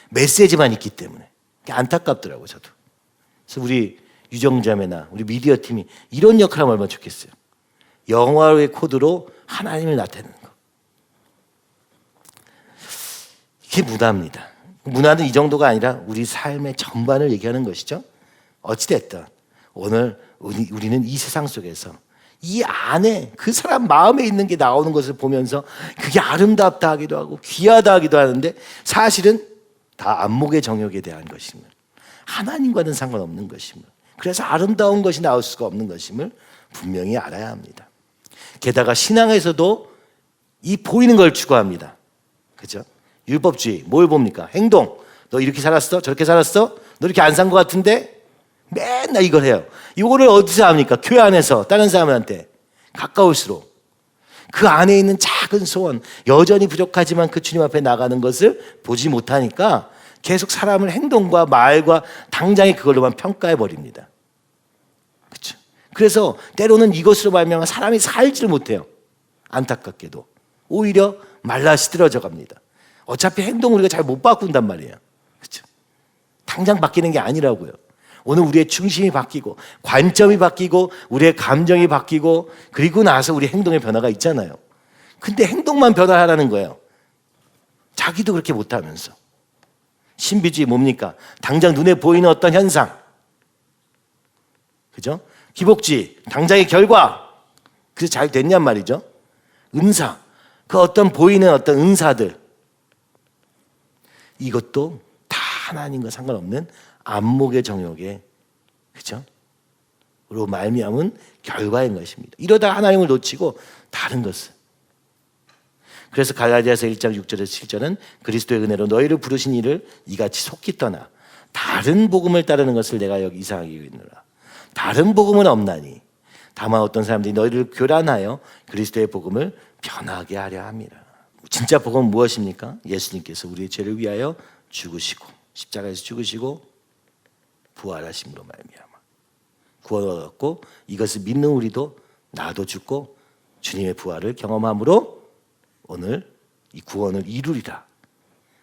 A: 메시지만 있기 때문에. 안타깝더라고요, 저도. 그래서 우리 유정자매나 우리 미디어 팀이 이런 역할을 하면 얼마나 좋겠어요. 영화의 코드로 하나님을 나타내는 거. 이게 문화입니다. 문화는 이 정도가 아니라 우리 삶의 전반을 얘기하는 것이죠. 어찌됐든 오늘 우리는 이 세상 속에서 이 안에 그 사람 마음에 있는 게 나오는 것을 보면서 그게 아름답다 하기도 하고 귀하다 하기도 하는데 사실은 다 안목의 정욕에 대한 것임을, 하나님과는 상관없는 것임을, 그래서 아름다운 것이 나올 수가 없는 것임을 분명히 알아야 합니다. 게다가 신앙에서도 이 보이는 걸 추구합니다. 그죠? 율법주의 뭘 봅니까? 행동. 너 이렇게 살았어? 저렇게 살았어? 너 이렇게 안 산 것 같은데? 맨날 이걸 해요. 이거를 어디서 합니까? 교회 안에서 다른 사람한테 가까울수록 그 안에 있는 작은 소원, 여전히 부족하지만 그 주님 앞에 나가는 것을 보지 못하니까 계속 사람을 행동과 말과 당장에 그걸로만 평가해 버립니다. 그렇죠? 그래서 때로는 이것으로 말미암아 사람이 살지를 못해요. 안타깝게도 오히려 말라 시들어져 갑니다. 어차피 행동을 우리가 잘 못 바꾼단 말이에요. 그렇죠? 당장 바뀌는 게 아니라고요. 오늘 우리의 중심이 바뀌고 관점이 바뀌고 우리의 감정이 바뀌고 그리고 나서 우리 행동의 변화가 있잖아요. 근데 행동만 변화하라는 거예요. 자기도 그렇게 못하면서. 신비주의 뭡니까? 당장 눈에 보이는 어떤 현상, 그죠? 기복주의 당장의 결과, 그래서 잘 됐냔 말이죠. 은사, 그 어떤 보이는 어떤 은사들, 이것도 다 하나님과 상관없는 안목의 정욕에, 그죠? 로 말미암은 결과인 것입니다. 이러다 하나님을 놓치고 다른 것을. 그래서 갈라디아서 1장 6절에서 7절은 그리스도의 은혜로 너희를 부르신 이를 이같이 속히 떠나 다른 복음을 따르는 것을 내가 여기 이상하게 여기노라. 다른 복음은 없나니 다만 어떤 사람들이 너희를 교란하여 그리스도의 복음을 변하게 하려 함이라. 진짜 복음은 무엇입니까? 예수님께서 우리의 죄를 위하여 죽으시고 십자가에서 죽으시고 부활하심으로 말미암아 구원을 얻었고 이것을 믿는 우리도 나도 죽고 주님의 부활을 경험함으로 오늘 이 구원을 이루리라.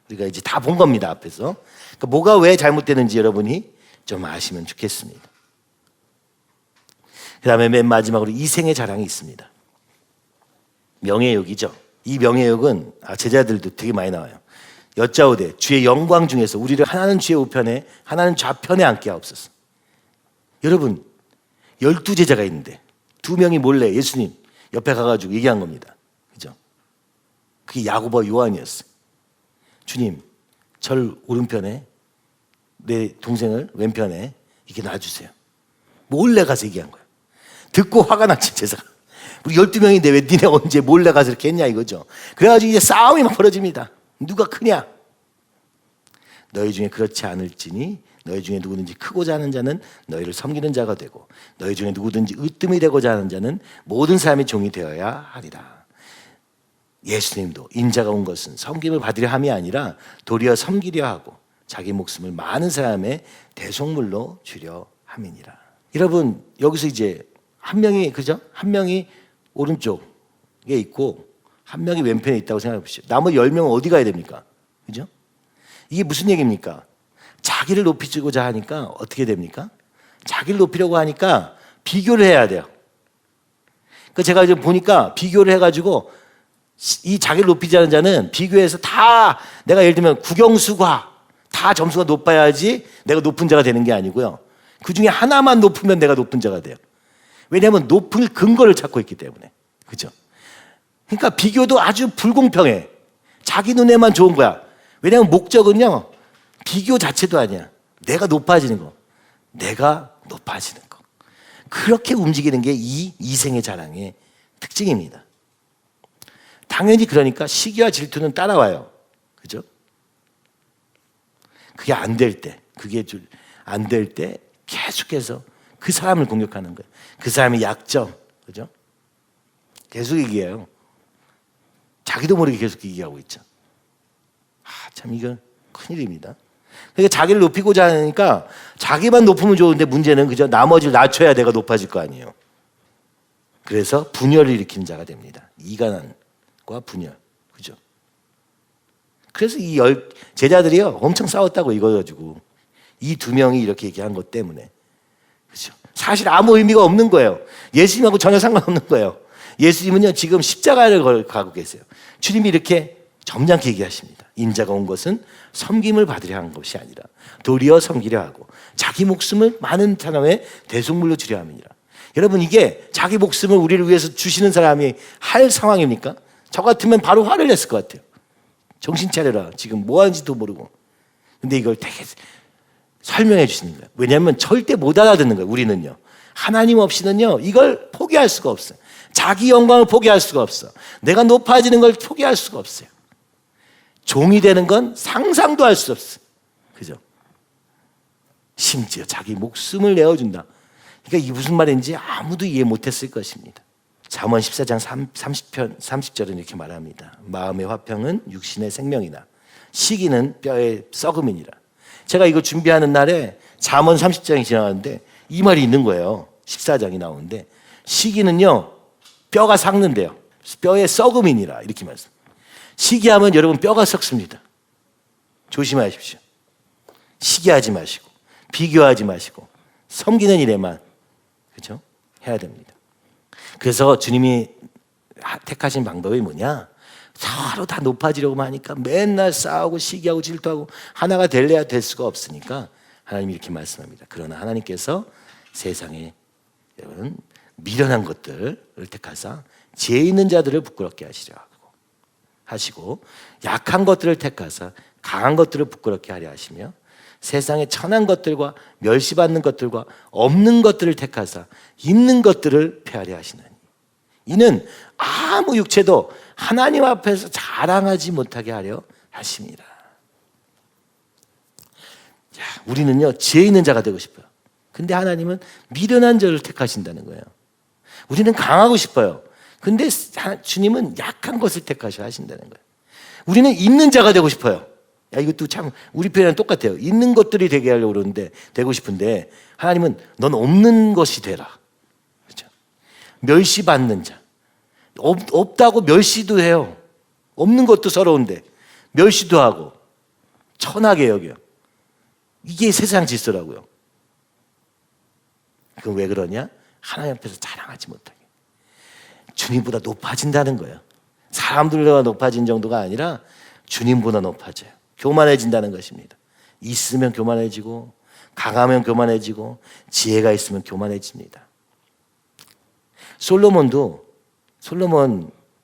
A: 우리가 이제 다 본 겁니다, 앞에서. 그러니까 뭐가 왜 잘못되는지 여러분이 좀 아시면 좋겠습니다. 그 다음에 맨 마지막으로 이생의 자랑이 있습니다. 명예욕이죠. 이 명예욕은 제자들도 되게 많이 나와요. 여짜오되 주의 영광 중에서 우리를 하나는 주의 우편에 하나는 좌편에 앉게 하옵소서. 여러분 12제자가 있는데 2명이 몰래 예수님 옆에 가가지고 얘기한 겁니다. 그죠? 그게 야고보와 요한이었어요. 주님 절 오른편에 내 동생을 왼편에 이렇게 놔주세요. 몰래 가서 얘기한 거예요. 듣고 화가 났지 제자가. 우리 12명인데 왜 니네 언제 몰래 가서 이렇게 했냐 이거죠. 그래가지고 이제 싸움이 막 벌어집니다. 누가 크냐? 너희 중에 그렇지 않을지니 너희 중에 누구든지 크고자 하는 자는 너희를 섬기는 자가 되고 너희 중에 누구든지 으뜸이 되고자 하는 자는 모든 사람이 종이 되어야 하리라. 예수님도 인자가 온 것은 섬김을 받으려 함이 아니라 도리어 섬기려 하고 자기 목숨을 많은 사람의 대속물로 주려 함이니라. 여러분 여기서 이제 한 명이 그죠? 한 명이 오른쪽에 있고 한 명이 왼편에 있다고 생각해 보시죠. 나머지 10명은 어디 가야 됩니까? 그죠? 이게 무슨 얘기입니까? 자기를 높이고자 하니까 어떻게 됩니까? 자기를 높이려고 하니까 비교를 해야 돼요. 그러니까 제가 이제 보니까 비교를 해가지고 이 자기를 높이자는 자는 비교해서 다 내가 예를 들면 국영수과 다 점수가 높아야지 내가 높은 자가 되는 게 아니고요. 그 중에 하나만 높으면 내가 높은 자가 돼요. 왜냐하면 높은 근거를 찾고 있기 때문에. 그죠? 그러니까 비교도 아주 불공평해. 자기 눈에만 좋은 거야. 왜냐하면 목적은요, 비교 자체도 아니야. 내가 높아지는 거. 내가 높아지는 거. 그렇게 움직이는 게 이 이생의 자랑의 특징입니다. 당연히 그러니까 시기와 질투는 따라와요. 그죠? 그게 안 될 때, 안 될 때 계속해서 그 사람을 공격하는 거예요. 그 사람의 약점. 그죠? 계속 얘기해요. 자기도 모르게 계속 얘기하고 있죠. 참 이건 큰일입니다. 그러니까 자기를 높이고자 하니까 자기만 높으면 좋은데 문제는 그저 나머지를 낮춰야 내가 높아질 거 아니에요. 그래서 분열을 일으키는 자가 됩니다. 이간과 분열. 그죠? 그래서 제자들이요 엄청 싸웠다고 이거 가지고 이 두 명이 이렇게 얘기한 것 때문에. 그죠? 사실 아무 의미가 없는 거예요. 예수님하고 전혀 상관없는 거예요. 예수님은요 지금 십자가를 가고 계세요. 주님이 이렇게 점잖게 얘기하십니다. 인자가 온 것은 섬김을 받으려 한 것이 아니라 도리어 섬기려 하고 자기 목숨을 많은 사람의 대속물로 주려 함이니라. 여러분 이게 자기 목숨을 우리를 위해서 주시는 사람이 할 상황입니까? 저 같으면 바로 화를 냈을 것 같아요. 정신 차려라. 지금 뭐 하는지도 모르고. 근데 이걸 되게 설명해 주시는 거예요. 왜냐하면 절대 못 알아듣는 거예요. 우리는요. 하나님 없이는요. 이걸 포기할 수가 없어요. 자기 영광을 포기할 수가 없어. 내가 높아지는 걸 포기할 수가 없어요. 종이 되는 건 상상도 할 수 없어. 그죠? 심지어 자기 목숨을 내어준다. 그러니까 이게 무슨 말인지 아무도 이해 못했을 것입니다. 잠언 14장 30편 30절은 이렇게 말합니다. 마음의 화평은 육신의 생명이나 시기는 뼈의 썩음이니라. 제가 이거 준비하는 날에 잠언 30장이 지나가는데 이 말이 있는 거예요. 14장이 나오는데 시기는요 뼈가 삭는데요. 뼈의 썩음이니라 이렇게 말씀. 시기하면 여러분 뼈가 썩습니다. 조심하십시오. 시기하지 마시고 비교하지 마시고 섬기는 일에만 그렇죠? 해야 됩니다. 그래서 주님이 택하신 방법이 뭐냐? 서로 다 높아지려고 하니까 맨날 싸우고 시기하고 질투하고 하나가 될래야 될 수가 없으니까 하나님이 이렇게 말씀합니다. 그러나 하나님께서 세상에 여러분 미련한 것들을 택하사 죄 있는 자들을 부끄럽게 하시고 약한 것들을 택하사 강한 것들을 부끄럽게 하려 하시며 세상의 천한 것들과 멸시받는 것들과 없는 것들을 택하사 있는 것들을 폐하려 하시나니 이는 아무 육체도 하나님 앞에서 자랑하지 못하게 하려 하심이라. 자, 우리는요 지혜 있는 자가 되고 싶어요. 근데 하나님은 미련한 자를 택하신다는 거예요. 우리는 강하고 싶어요. 근데 주님은 약한 것을 택하셔 하신다는 거예요. 우리는 있는 자가 되고 싶어요. 야, 이것도 참 우리 표현은 똑같아요. 있는 것들이 되게 하려고 그러는데 되고 싶은데 하나님은 넌 없는 것이 되라. 그렇죠? 멸시받는 자. 없다고 멸시도 해요. 없는 것도 서러운데 멸시도 하고 천하게 여겨요. 이게 세상 질서라고요. 그건 왜 그러냐? 하나님 앞에서 자랑하지 못하게. 주님보다 높아진다는 거예요. 사람들보다 높아진 정도가 아니라 주님보다 높아져요. 교만해진다는 것입니다. 있으면 교만해지고 강하면 교만해지고 지혜가 있으면 교만해집니다. 솔로몬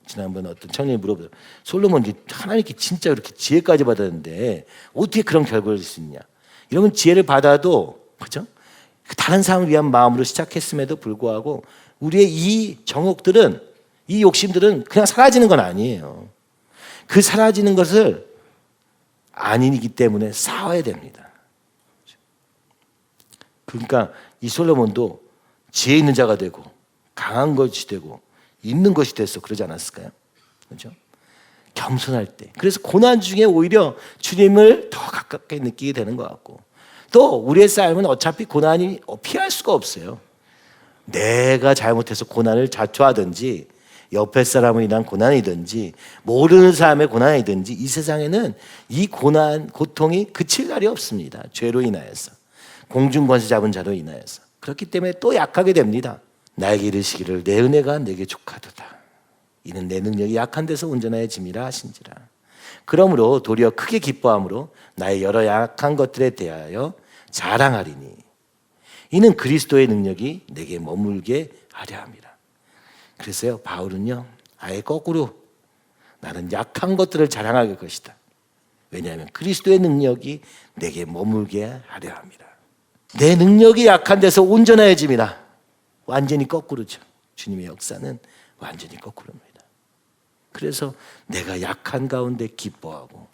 A: 지난번에 어떤 청년이 물어보죠. 솔로몬 하나님께 진짜 그렇게 지혜까지 받았는데 어떻게 그런 결과를 수 있냐? 이러면 지혜를 받아도 그죠? 다른 사람을 위한 마음으로 시작했음에도 불구하고 우리의 이 정욕들은 이 욕심들은 그냥 사라지는 건 아니에요. 그 사라지는 것을 아니기 때문에 싸워야 됩니다. 그러니까 이 솔로몬도 지혜 있는 자가 되고 강한 것이 되고 있는 것이 됐어 그러지 않았을까요? 그렇죠? 겸손할 때. 그래서 고난 중에 오히려 주님을 더 가깝게 느끼게 되는 것 같고 또 우리의 삶은 어차피 고난이 피할 수가 없어요. 내가 잘못해서 고난을 자초하든지 옆에 사람으로 인한 고난이든지 모르는 사람의 고난이든지 이 세상에는 이 고통이 그칠 날이 없습니다. 죄로 인하여서 공중권세 잡은 자로 인하여서 그렇기 때문에 또 약하게 됩니다. 나에게 이르시기를 내 은혜가 내게 족하도다. 이는 내 능력이 약한 데서 온전하여 짐이라 하신지라. 그러므로 도리어 크게 기뻐함으로 나의 여러 약한 것들에 대하여 자랑하리니 이는 그리스도의 능력이 내게 머물게 하려 함이라. 그래서요 바울은요 아예 거꾸로 나는 약한 것들을 자랑할 것이다. 왜냐하면 그리스도의 능력이 내게 머물게 하려 함이라. 내 능력이 약한 데서 온전해짐이라. 완전히 거꾸로죠. 주님의 역사는 완전히 거꾸로입니다. 그래서 내가 약한 가운데 기뻐하고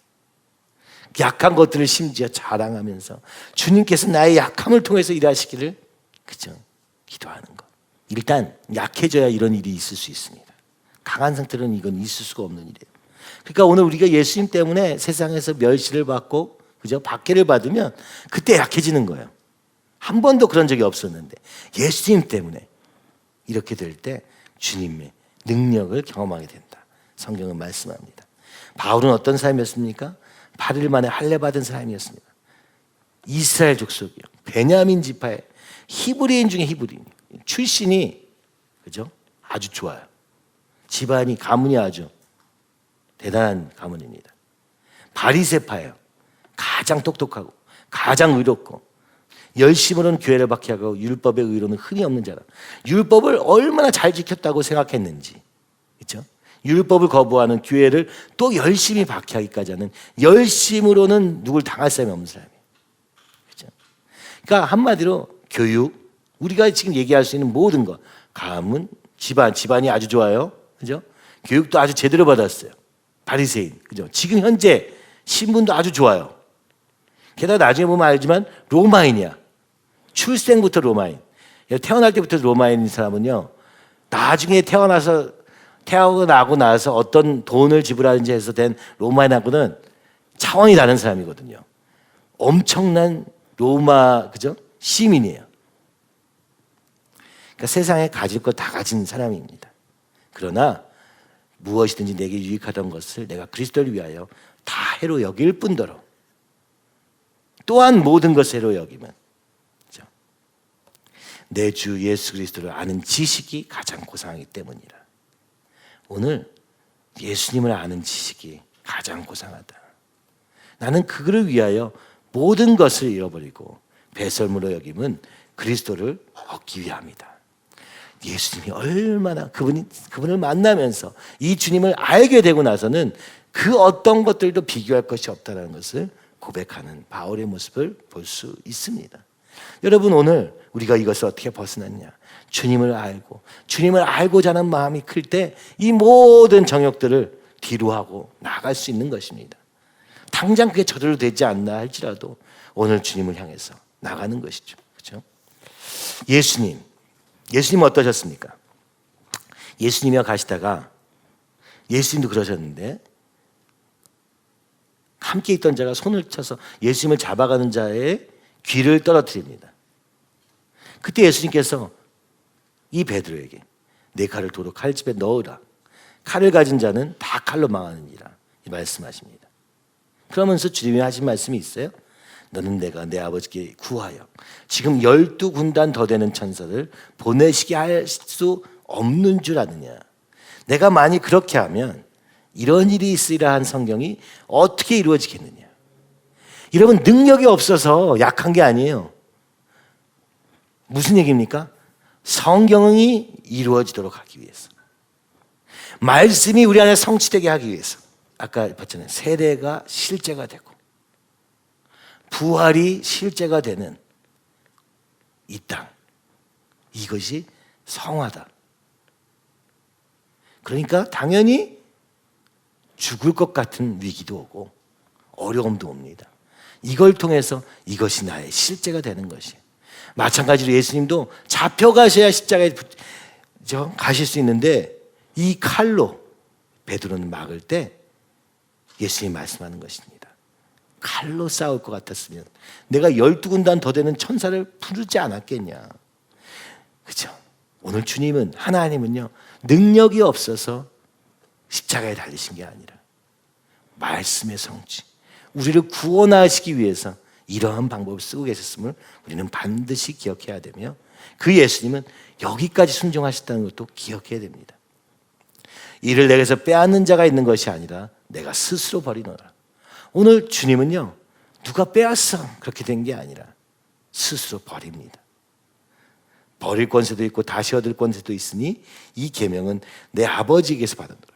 A: 약한 것들을 심지어 자랑하면서 주님께서 나의 약함을 통해서 일하시기를 그죠 기도하는 것. 일단 약해져야 이런 일이 있을 수 있습니다. 강한 상태로는 이건 있을 수가 없는 일이에요. 그러니까 오늘 우리가 예수님 때문에 세상에서 멸시를 받고 그죠 박해를 받으면 그때 약해지는 거예요. 한 번도 그런 적이 없었는데 예수님 때문에 이렇게 될 때 주님의 능력을 경험하게 된다. 성경은 말씀합니다. 바울은 어떤 사람이었습니까? 8일 만에 할례 받은 사람이었습니다. 이스라엘 족속이요, 베냐민 지파의 히브리인 중에 히브리인, 출신이 그죠? 아주 좋아요. 집안이 가문이 아주 대단한 가문입니다. 바리새파예요. 가장 똑똑하고 가장 의롭고 열심으로는 교회를 박해하고 율법의 의로는 흠이 없는 자라. 율법을 얼마나 잘 지켰다고 생각했는지, 그렇죠? 율법을 거부하는 교회를 또 열심히 박해하기까지 하는, 열심으로는 누굴 당할 사람이 없는 사람이에요. 그렇죠? 그러니까 한마디로 교육, 우리가 지금 얘기할 수 있는 모든 것, 가문, 집안이 아주 좋아요. 그죠? 교육도 아주 제대로 받았어요. 바리새인, 그죠? 지금 현재 신분도 아주 좋아요. 게다가 나중에 보면 알지만 로마인이야. 출생부터 로마인. 태어날 때부터 로마인인 사람은요, 나중에 태어나고 나서 어떤 돈을 지불하는지 해서 된 로마인하고는 차원이 다른 사람이거든요. 엄청난 로마, 그죠? 시민이에요. 그러니까 세상에 가질 것 다 가진 사람입니다. 그러나 무엇이든지 내게 유익하던 것을 내가 그리스도를 위하여 다 해로 여길 뿐더러 또한 모든 것을 해로 여기면, 그렇죠? 내 주 예수 그리스도를 아는 지식이 가장 고상하기 때문이라. 오늘 예수님을 아는 지식이 가장 고상하다. 나는 그를 위하여 모든 것을 잃어버리고 배설물로 여김은 그리스도를 얻기 위함이다. 예수님이 얼마나 그분을 만나면서 이 주님을 알게 되고 나서는 그 어떤 것들도 비교할 것이 없다는 것을 고백하는 바울의 모습을 볼 수 있습니다. 여러분, 오늘 우리가 이것을 어떻게 벗어났냐? 주님을 알고자 하는 마음이 클 때 이 모든 정욕들을 뒤로하고 나갈 수 있는 것입니다. 당장 그게 저절로 되지 않나 할지라도 오늘 주님을 향해서 나가는 것이죠. 그렇죠? 예수님 어떠셨습니까? 예수님이와 가시다가 예수님도 그러셨는데 함께 있던 자가 손을 쳐서 예수님을 잡아가는 자의 귀를 떨어뜨립니다. 그때 예수님께서 이 베드로에게 내 칼을 도로 칼집에 넣으라. 칼을 가진 자는 다 칼로 망하느니라. 이 말씀하십니다. 그러면서 주님이 하신 말씀이 있어요. 너는 내가 내 아버지께 구하여 지금 12군단 더 되는 천사를 보내시게 할 수 없는 줄 아느냐. 내가 만일 그렇게 하면 이런 일이 있으리라 한 성경이 어떻게 이루어지겠느냐. 여러분, 능력이 없어서 약한 게 아니에요. 무슨 얘기입니까? 성경이 이루어지도록 하기 위해서, 말씀이 우리 안에 성취되게 하기 위해서, 아까 봤잖아요. 세례가 실제가 되고 부활이 실제가 되는 이 땅, 이것이 성화다. 그러니까 당연히 죽을 것 같은 위기도 오고 어려움도 옵니다. 이걸 통해서 이것이 나의 실제가 되는 것이에요. 마찬가지로 예수님도 잡혀가셔야 십자가에 가실 수 있는데 이 칼로 베드로는 막을 때 예수님이 말씀하는 것입니다. 칼로 싸울 것 같았으면 내가 12군단 더 되는 천사를 부르지 않았겠냐. 그렇죠? 오늘 주님은, 하나님은요, 능력이 없어서 십자가에 달리신 게 아니라 말씀의 성취, 우리를 구원하시기 위해서 이러한 방법을 쓰고 계셨음을 우리는 반드시 기억해야 되며, 그 예수님은 여기까지 순종하셨다는 것도 기억해야 됩니다. 이를 내게서 빼앗는 자가 있는 것이 아니라 내가 스스로 버리노라. 오늘 주님은요, 누가 빼앗어 그렇게 된 게 아니라 스스로 버립니다. 버릴 권세도 있고 다시 얻을 권세도 있으니 이 계명은 내 아버지에게서 받았노라.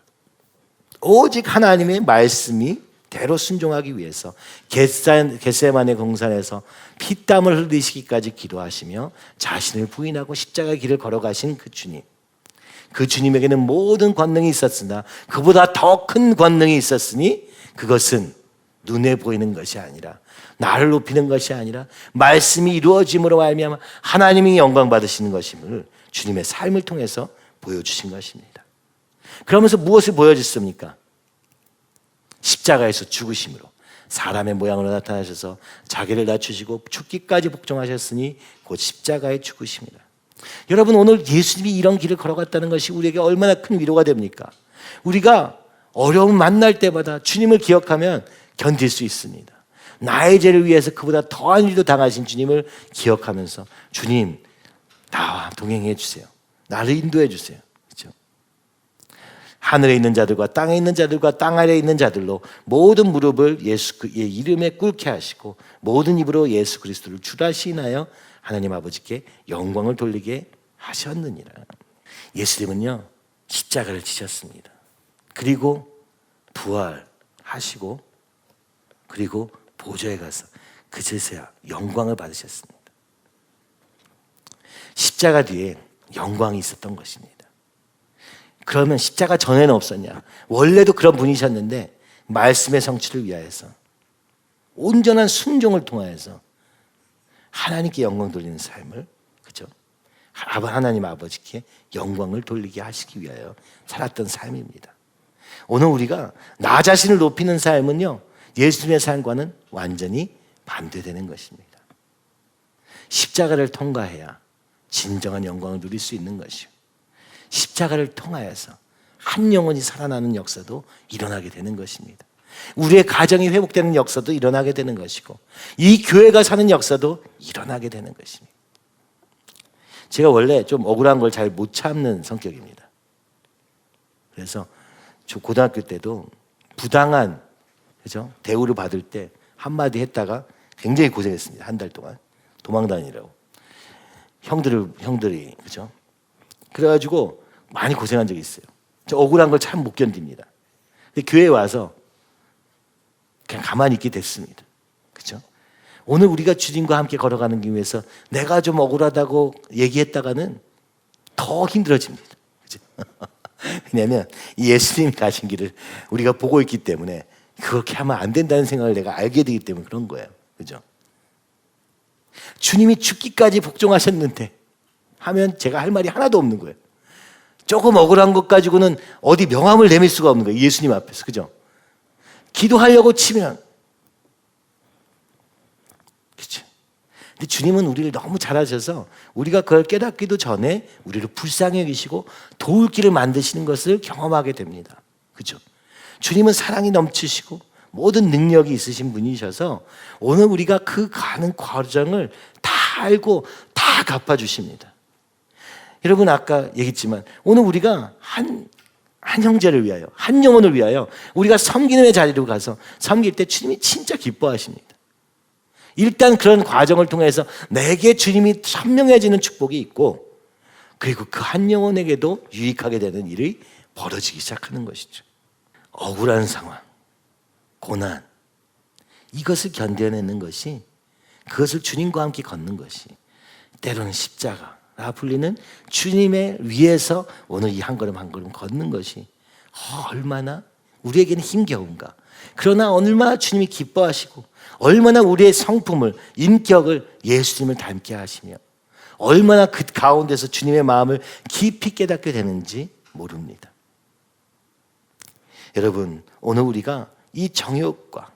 A: 오직 하나님의 말씀이 대로 순종하기 위해서 겟세마네 동산에서 피땀을 흘리시기까지 기도하시며 자신을 부인하고 십자가의 길을 걸어가신 그 주님, 그 주님에게는 모든 권능이 있었으나 그보다 더 큰 권능이 있었으니 그것은 눈에 보이는 것이 아니라, 나를 높이는 것이 아니라 말씀이 이루어짐으로 말미암아 하나님이 영광 받으시는 것임을 주님의 삶을 통해서 보여주신 것입니다. 그러면서 무엇을 보여주셨습니까? 십자가에서 죽으심으로 사람의 모양으로 나타나셔서 자기를 낮추시고 죽기까지 복종하셨으니 곧 십자가에 죽으심이라. 여러분, 오늘 예수님이 이런 길을 걸어갔다는 것이 우리에게 얼마나 큰 위로가 됩니까? 우리가 어려움 만날 때마다 주님을 기억하면 견딜 수 있습니다. 나의 죄를 위해서 그보다 더한 일도 당하신 주님을 기억하면서 주님, 나와 동행해 주세요. 나를 인도해 주세요. 그렇죠? 하늘에 있는 자들과 땅에 있는 자들과 땅 아래에 있는 자들로 모든 무릎을 예수의 이름에 꿇게 하시고 모든 입으로 예수 그리스도를 주라 시인하여 하나님 아버지께 영광을 돌리게 하셨느니라. 예수님은요, 십자가를 지셨습니다. 그리고 부활하시고 그리고 보좌에 가서 그제서야 영광을 받으셨습니다. 십자가 뒤에 영광이 있었던 것입니다. 그러면 십자가 전에는 없었냐? 원래도 그런 분이셨는데 말씀의 성취를 위하여서 온전한 순종을 통하여서 하나님께 영광 돌리는 삶을, 그죠? 하나님 아버지께 영광을 돌리게 하시기 위하여 살았던 삶입니다. 오늘 우리가 나 자신을 높이는 삶은요, 예수님의 삶과는 완전히 반대되는 것입니다. 십자가를 통과해야 진정한 영광을 누릴 수 있는 것이요, 십자가를 통하여서 한 영혼이 살아나는 역사도 일어나게 되는 것입니다. 우리의 가정이 회복되는 역사도 일어나게 되는 것이고 이 교회가 사는 역사도 일어나게 되는 것입니다. 제가 원래 좀 억울한 걸 잘 못 참는 성격입니다. 그래서 저 고등학교 때도 부당한, 그죠? 대우를 받을 때 한마디 했다가 굉장히 고생했습니다. 한 달 동안 도망 다니라고 형들이, 그죠? 그래가지고 많이 고생한 적이 있어요. 저 억울한 걸 참 못 견딥니다. 근데 교회에 와서 그냥 가만히 있게 됐습니다. 그죠? 오늘 우리가 주님과 함께 걸어가는 길 위해서 내가 좀 억울하다고 얘기했다가는 더 힘들어집니다. 그죠? 왜냐하면 예수님 가신 길을 우리가 보고 있기 때문에 그렇게 하면 안 된다는 생각을 내가 알게 되기 때문에 그런 거예요. 그죠? 주님이 죽기까지 복종하셨는데 하면 제가 할 말이 하나도 없는 거예요. 조금 억울한 것 가지고는 어디 명함을 내밀 수가 없는 거예요. 예수님 앞에서. 그죠? 기도하려고 치면. 그렇죠? 근데 주님은 우리를 너무 잘하셔서 우리가 그걸 깨닫기도 전에 우리를 불쌍히 여기시고 도울 길을 만드시는 것을 경험하게 됩니다. 그렇죠? 주님은 사랑이 넘치시고 모든 능력이 있으신 분이셔서 오늘 우리가 그 가는 과정을 다 알고 다 갚아주십니다. 여러분, 아까 얘기했지만 오늘 우리가 한 형제를 위하여, 한 영혼을 위하여 우리가 섬기는 자리로 가서 섬길 때 주님이 진짜 기뻐하십니다. 일단 그런 과정을 통해서 내게 주님이 선명해지는 축복이 있고 그리고 그 한 영혼에게도 유익하게 되는 일이 벌어지기 시작하는 것이죠. 억울한 상황, 고난, 이것을 견뎌내는 것이, 그것을 주님과 함께 걷는 것이 때로는 십자가라 불리는 주님의 위에서 오늘 이 한 걸음 한 걸음 걷는 것이 얼마나 우리에게는 힘겨운가. 그러나 얼마나 주님이 기뻐하시고 얼마나 우리의 성품을, 인격을 예수님을 닮게 하시며 얼마나 그 가운데서 주님의 마음을 깊이 깨닫게 되는지 모릅니다. 여러분, 오늘 우리가 이 정욕과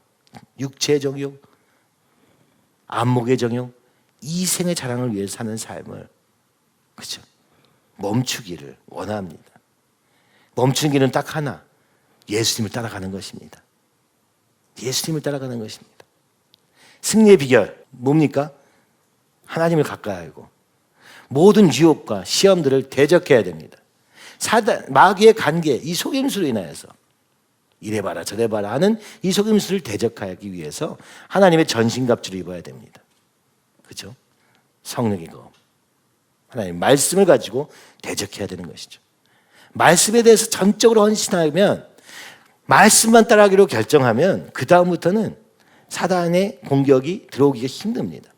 A: 육체의 정욕, 안목의 정욕, 이생의 자랑을 위해 사는 삶을, 그렇죠, 멈추기를 원합니다. 멈추는 길은 딱 하나, 예수님을 따라가는 것입니다. 예수님을 따라가는 것입니다. 승리의 비결 뭡니까? 하나님을 가까이 알고 모든 유혹과 시험들을 대적해야 됩니다. 마귀의 관계, 이 속임수로 인하여서 이래봐라 저래봐라 하는 이 속임수를 대적하기 위해서 하나님의 전신갑주를 입어야 됩니다. 그렇죠? 성령의 검, 하나님 말씀을 가지고 대적해야 되는 것이죠. 말씀에 대해서 전적으로 헌신하면, 말씀만 따라가기로 결정하면 그 다음부터는 사단의 공격이 들어오기가 힘듭니다.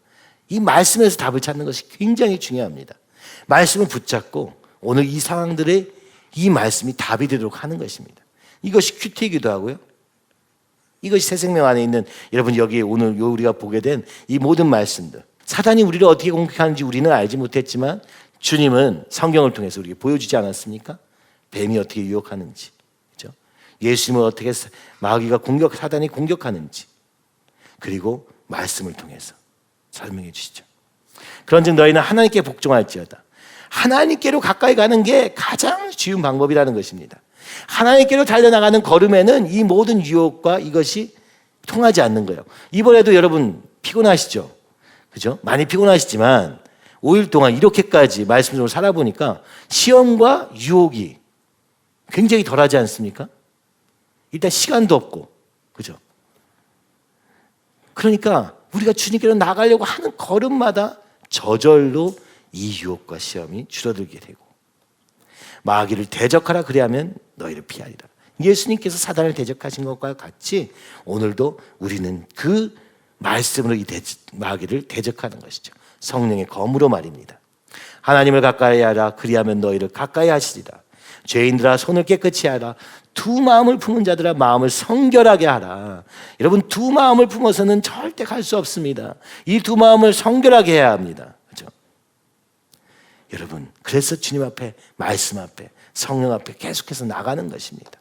A: 이 말씀에서 답을 찾는 것이 굉장히 중요합니다. 말씀을 붙잡고 오늘 이 상황들의 이 말씀이 답이 되도록 하는 것입니다. 이것이 큐티이기도 하고요. 이것이 새 생명 안에 있는 여러분, 여기 오늘 우리가 보게 된 이 모든 말씀들, 사단이 우리를 어떻게 공격하는지 우리는 알지 못했지만 주님은 성경을 통해서 우리에게 보여주지 않았습니까? 뱀이 어떻게 유혹하는지, 그렇죠? 예수님은 어떻게 마귀가 사단이 공격하는지, 그리고 말씀을 통해서 설명해 주시죠. 그런즉 너희는 하나님께 복종할지어다. 하나님께로 가까이 가는 게 가장 쉬운 방법이라는 것입니다. 하나님께로 달려나가는 걸음에는 이 모든 유혹과 이것이 통하지 않는 거예요. 이번에도 여러분 피곤하시죠? 그죠? 많이 피곤하시지만 5일 동안 이렇게까지 말씀으로 살아보니까 시험과 유혹이 굉장히 덜하지 않습니까? 일단 시간도 없고, 그죠? 그러니까 우리가 주님께로 나가려고 하는 걸음마다 저절로 이 유혹과 시험이 줄어들게 되고, 마귀를 대적하라 그리하면 너희를 피하리라. 예수님께서 사단을 대적하신 것과 같이 오늘도 우리는 그 말씀으로 이 마귀를 대적하는 것이죠. 성령의 검으로 말입니다. 하나님을 가까이 하라 그리하면 너희를 가까이 하시리라. 죄인들아 손을 깨끗이 하라. 두 마음을 품은 자들아 마음을 성결하게 하라. 여러분, 두 마음을 품어서는 절대 갈 수 없습니다. 이 두 마음을 성결하게 해야 합니다. 그렇죠? 여러분, 그래서 주님 앞에, 말씀 앞에, 성령 앞에 계속해서 나가는 것입니다.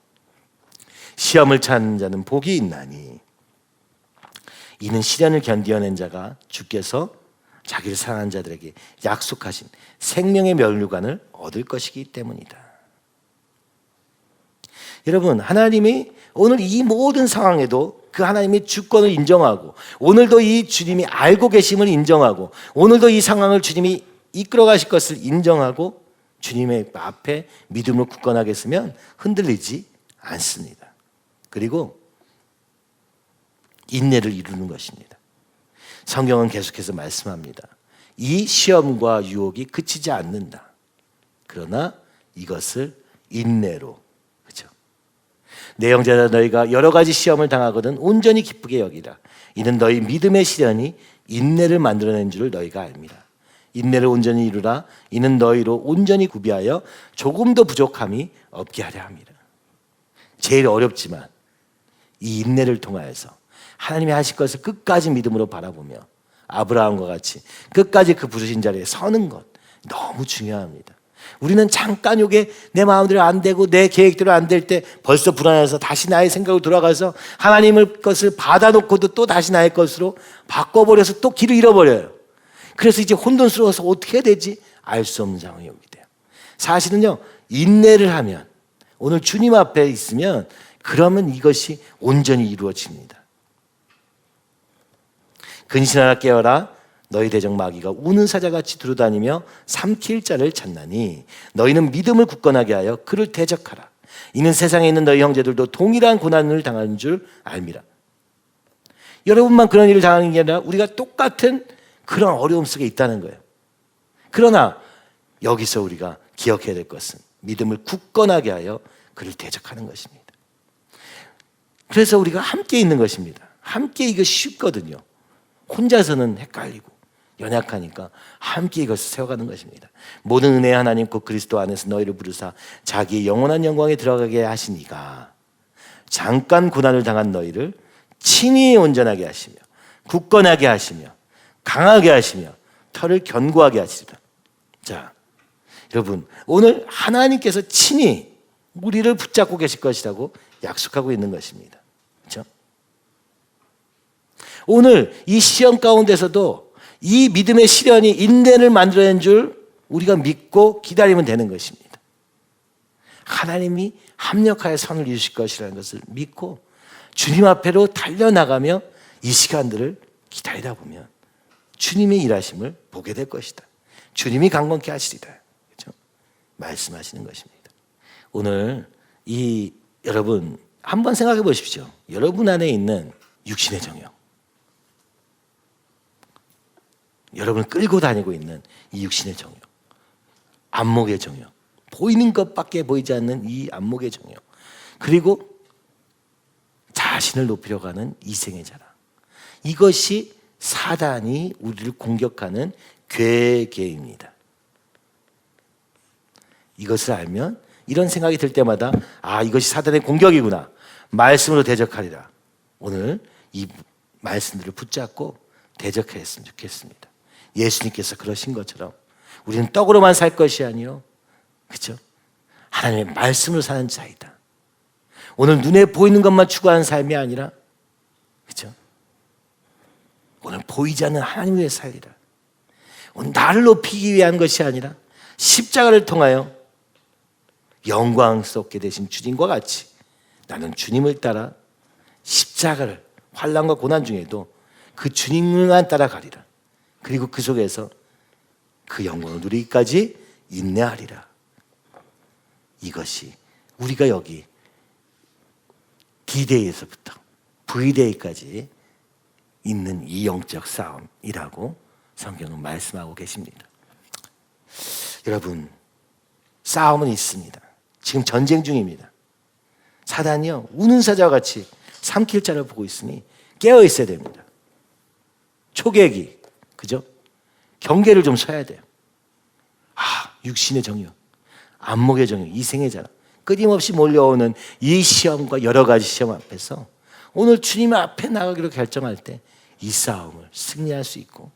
A: 시험을 찾는 자는 복이 있나니 이는 시련을 견디어낸 자가 주께서 자기를 사랑하는 자들에게 약속하신 생명의 면류관을 얻을 것이기 때문이다. 여러분, 하나님이 오늘 이 모든 상황에도 그 하나님의 주권을 인정하고, 오늘도 이 주님이 알고 계심을 인정하고, 오늘도 이 상황을 주님이 이끌어 가실 것을 인정하고 주님의 앞에 믿음으로 굳건하게 서면 흔들리지 않습니다. 그리고 인내를 이루는 것입니다. 성경은 계속해서 말씀합니다. 이 시험과 유혹이 그치지 않는다. 그러나 이것을 인내로, 그렇죠? 내 형제들아 너희가 여러 가지 시험을 당하거든 온전히 기쁘게 여기라. 이는 너희 믿음의 시련이 인내를 만들어낸 줄을 너희가 압니다. 인내를 온전히 이루라. 이는 너희로 온전히 구비하여 조금도 부족함이 없게 하려 합니다. 제일 어렵지만 이 인내를 통하여서 하나님이 하실 것을 끝까지 믿음으로 바라보며 아브라함과 같이 끝까지 그 부르신 자리에 서는 것 너무 중요합니다. 우리는 잠깐 요게 내 마음대로 안 되고 내 계획대로 안 될 때 벌써 불안해서 다시 나의 생각으로 돌아가서 하나님의 것을 받아놓고도 또 다시 나의 것으로 바꿔버려서 또 길을 잃어버려요. 그래서 이제 혼돈스러워서 어떻게 해야 되지? 알 수 없는 상황이 오게 돼요. 사실은요, 인내를 하면, 오늘 주님 앞에 있으면 그러면 이것이 온전히 이루어집니다. 근신하라 깨어라. 너희 대적 마귀가 우는 사자같이 두루다니며 삼킬 자를 찾나니 너희는 믿음을 굳건하게 하여 그를 대적하라. 이는 세상에 있는 너희 형제들도 동일한 고난을 당하는 줄 알미라. 여러분만 그런 일을 당하는 게 아니라 우리가 똑같은 그런 어려움 속에 있다는 거예요. 그러나 여기서 우리가 기억해야 될 것은 믿음을 굳건하게 하여 그를 대적하는 것입니다. 그래서 우리가 함께 있는 것입니다. 함께 이거 쉽거든요. 혼자서는 헷갈리고 연약하니까 함께 이것을 세워가는 것입니다. 모든 은혜의 하나님 곧 그리스도 안에서 너희를 부르사 자기의 영원한 영광에 들어가게 하시니가 잠깐 고난을 당한 너희를 친히 온전하게 하시며 굳건하게 하시며 강하게 하시며 털을 견고하게 하시리라. 자, 여러분, 오늘 하나님께서 친히 우리를 붙잡고 계실 것이라고 약속하고 있는 것입니다. 그렇죠? 오늘 이 시험 가운데서도 이 믿음의 시련이 인내를 만들어낸 줄 우리가 믿고 기다리면 되는 것입니다. 하나님이 합력하여 선을 이루실 것이라는 것을 믿고 주님 앞으로 달려나가며 이 시간들을 기다리다 보면 주님의 일하심을 보게 될 것이다. 주님이 강건케 하시리다. 그렇죠? 말씀하시는 것입니다. 오늘 여러분 한번 생각해 보십시오. 여러분 안에 있는 육신의 정욕, 여러분을 끌고 다니고 있는 이 육신의 정욕, 안목의 정욕, 보이는 것밖에 보이지 않는 이 안목의 정욕, 그리고 자신을 높이려고 하는 이생의 자랑, 이것이 사단이 우리를 공격하는 괴계입니다. 이것을 알면 이런 생각이 들 때마다 이것이 사단의 공격이구나. 말씀으로 대적하리라. 오늘 이 말씀들을 붙잡고 대적했으면 좋겠습니다. 예수님께서 그러신 것처럼 우리는 떡으로만 살 것이 아니요, 그렇죠? 하나님의 말씀으로 사는 자이다. 오늘 눈에 보이는 것만 추구하는 삶이 아니라, 그렇죠? 오늘 보이지 않는 하나님 위해 살리라. 오늘 나를 높이기 위한 것이 아니라 십자가를 통하여 영광스럽게 되신 주님과 같이 나는 주님을 따라 십자가를 환난과 고난 중에도 그 주님만 따라가리라. 그리고 그 속에서 그 영광을 누리기까지 인내하리라. 이것이 우리가 여기 D-Day에서부터 V-Day까지 있는 이 영적 싸움이라고 성경은 말씀하고 계십니다. 여러분, 싸움은 있습니다. 지금 전쟁 중입니다. 사단이요, 우는 사자와 같이 삼킬 자를 보고 있으니 깨어 있어야 됩니다. 초계기, 그죠? 경계를 좀 서야 돼요. 육신의 정욕, 안목의 정욕, 이생의 자랑, 끊임없이 몰려오는 이 시험과 여러 가지 시험 앞에서 오늘 주님 앞에 나가기로 결정할 때 이 싸움을 승리할 수 있고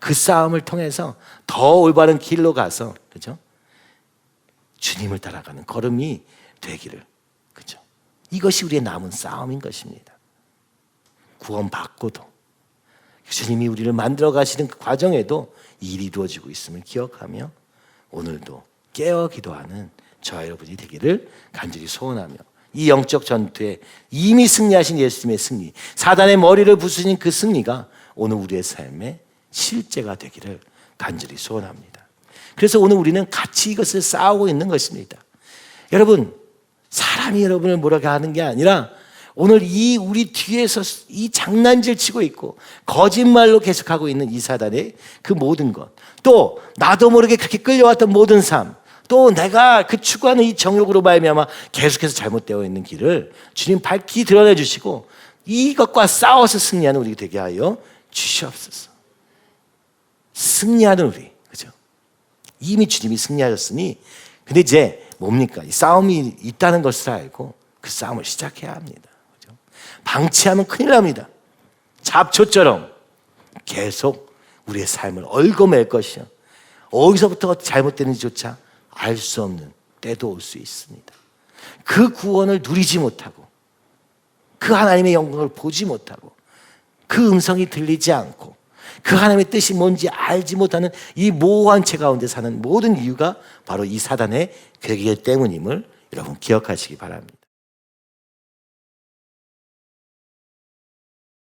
A: 그 싸움을 통해서 더 올바른 길로 가서, 그죠? 주님을 따라가는 걸음이 되기를, 그죠? 이것이 우리의 남은 싸움인 것입니다. 구원받고도 주님이 우리를 만들어 가시는 그 과정에도 일이 이루어지고 있음을 기억하며 오늘도 깨어 기도하는 저와 여러분이 되기를 간절히 소원하며 이 영적 전투에 이미 승리하신 예수님의 승리, 사단의 머리를 부수신 그 승리가 오늘 우리의 삶의 실제가 되기를 간절히 소원합니다. 그래서 오늘 우리는 같이 이것을 싸우고 있는 것입니다. 여러분, 사람이 여러분을 뭐라고 하는 게 아니라 오늘 이 우리 뒤에서 이 장난질 치고 있고 거짓말로 계속하고 있는 이 사단의 그 모든 것, 또 나도 모르게 그렇게 끌려왔던 모든 삶, 또 내가 그 추구하는 이 정욕으로 말미암아 계속해서 잘못되어 있는 길을 주님 밝히 드러내 주시고 이것과 싸워서 승리하는 우리 되게 하여 주시옵소서. 승리하는 우리, 그죠? 이미 주님이 승리하셨으니, 근데 이제 뭡니까? 이 싸움이 있다는 것을 알고 그 싸움을 시작해야 합니다. 그죠? 방치하면 큰일 납니다. 잡초처럼 계속 우리의 삶을 얽어맬 것이요, 어디서부터 잘못되는지조차 알 수 없는 때도 올 수 있습니다. 그 구원을 누리지 못하고 그 하나님의 영광을 보지 못하고 그 음성이 들리지 않고 그 하나님의 뜻이 뭔지 알지 못하는 이 모호한 채 가운데 사는 모든 이유가 바로 이 사단의 괴계 때문임을 여러분 기억하시기 바랍니다.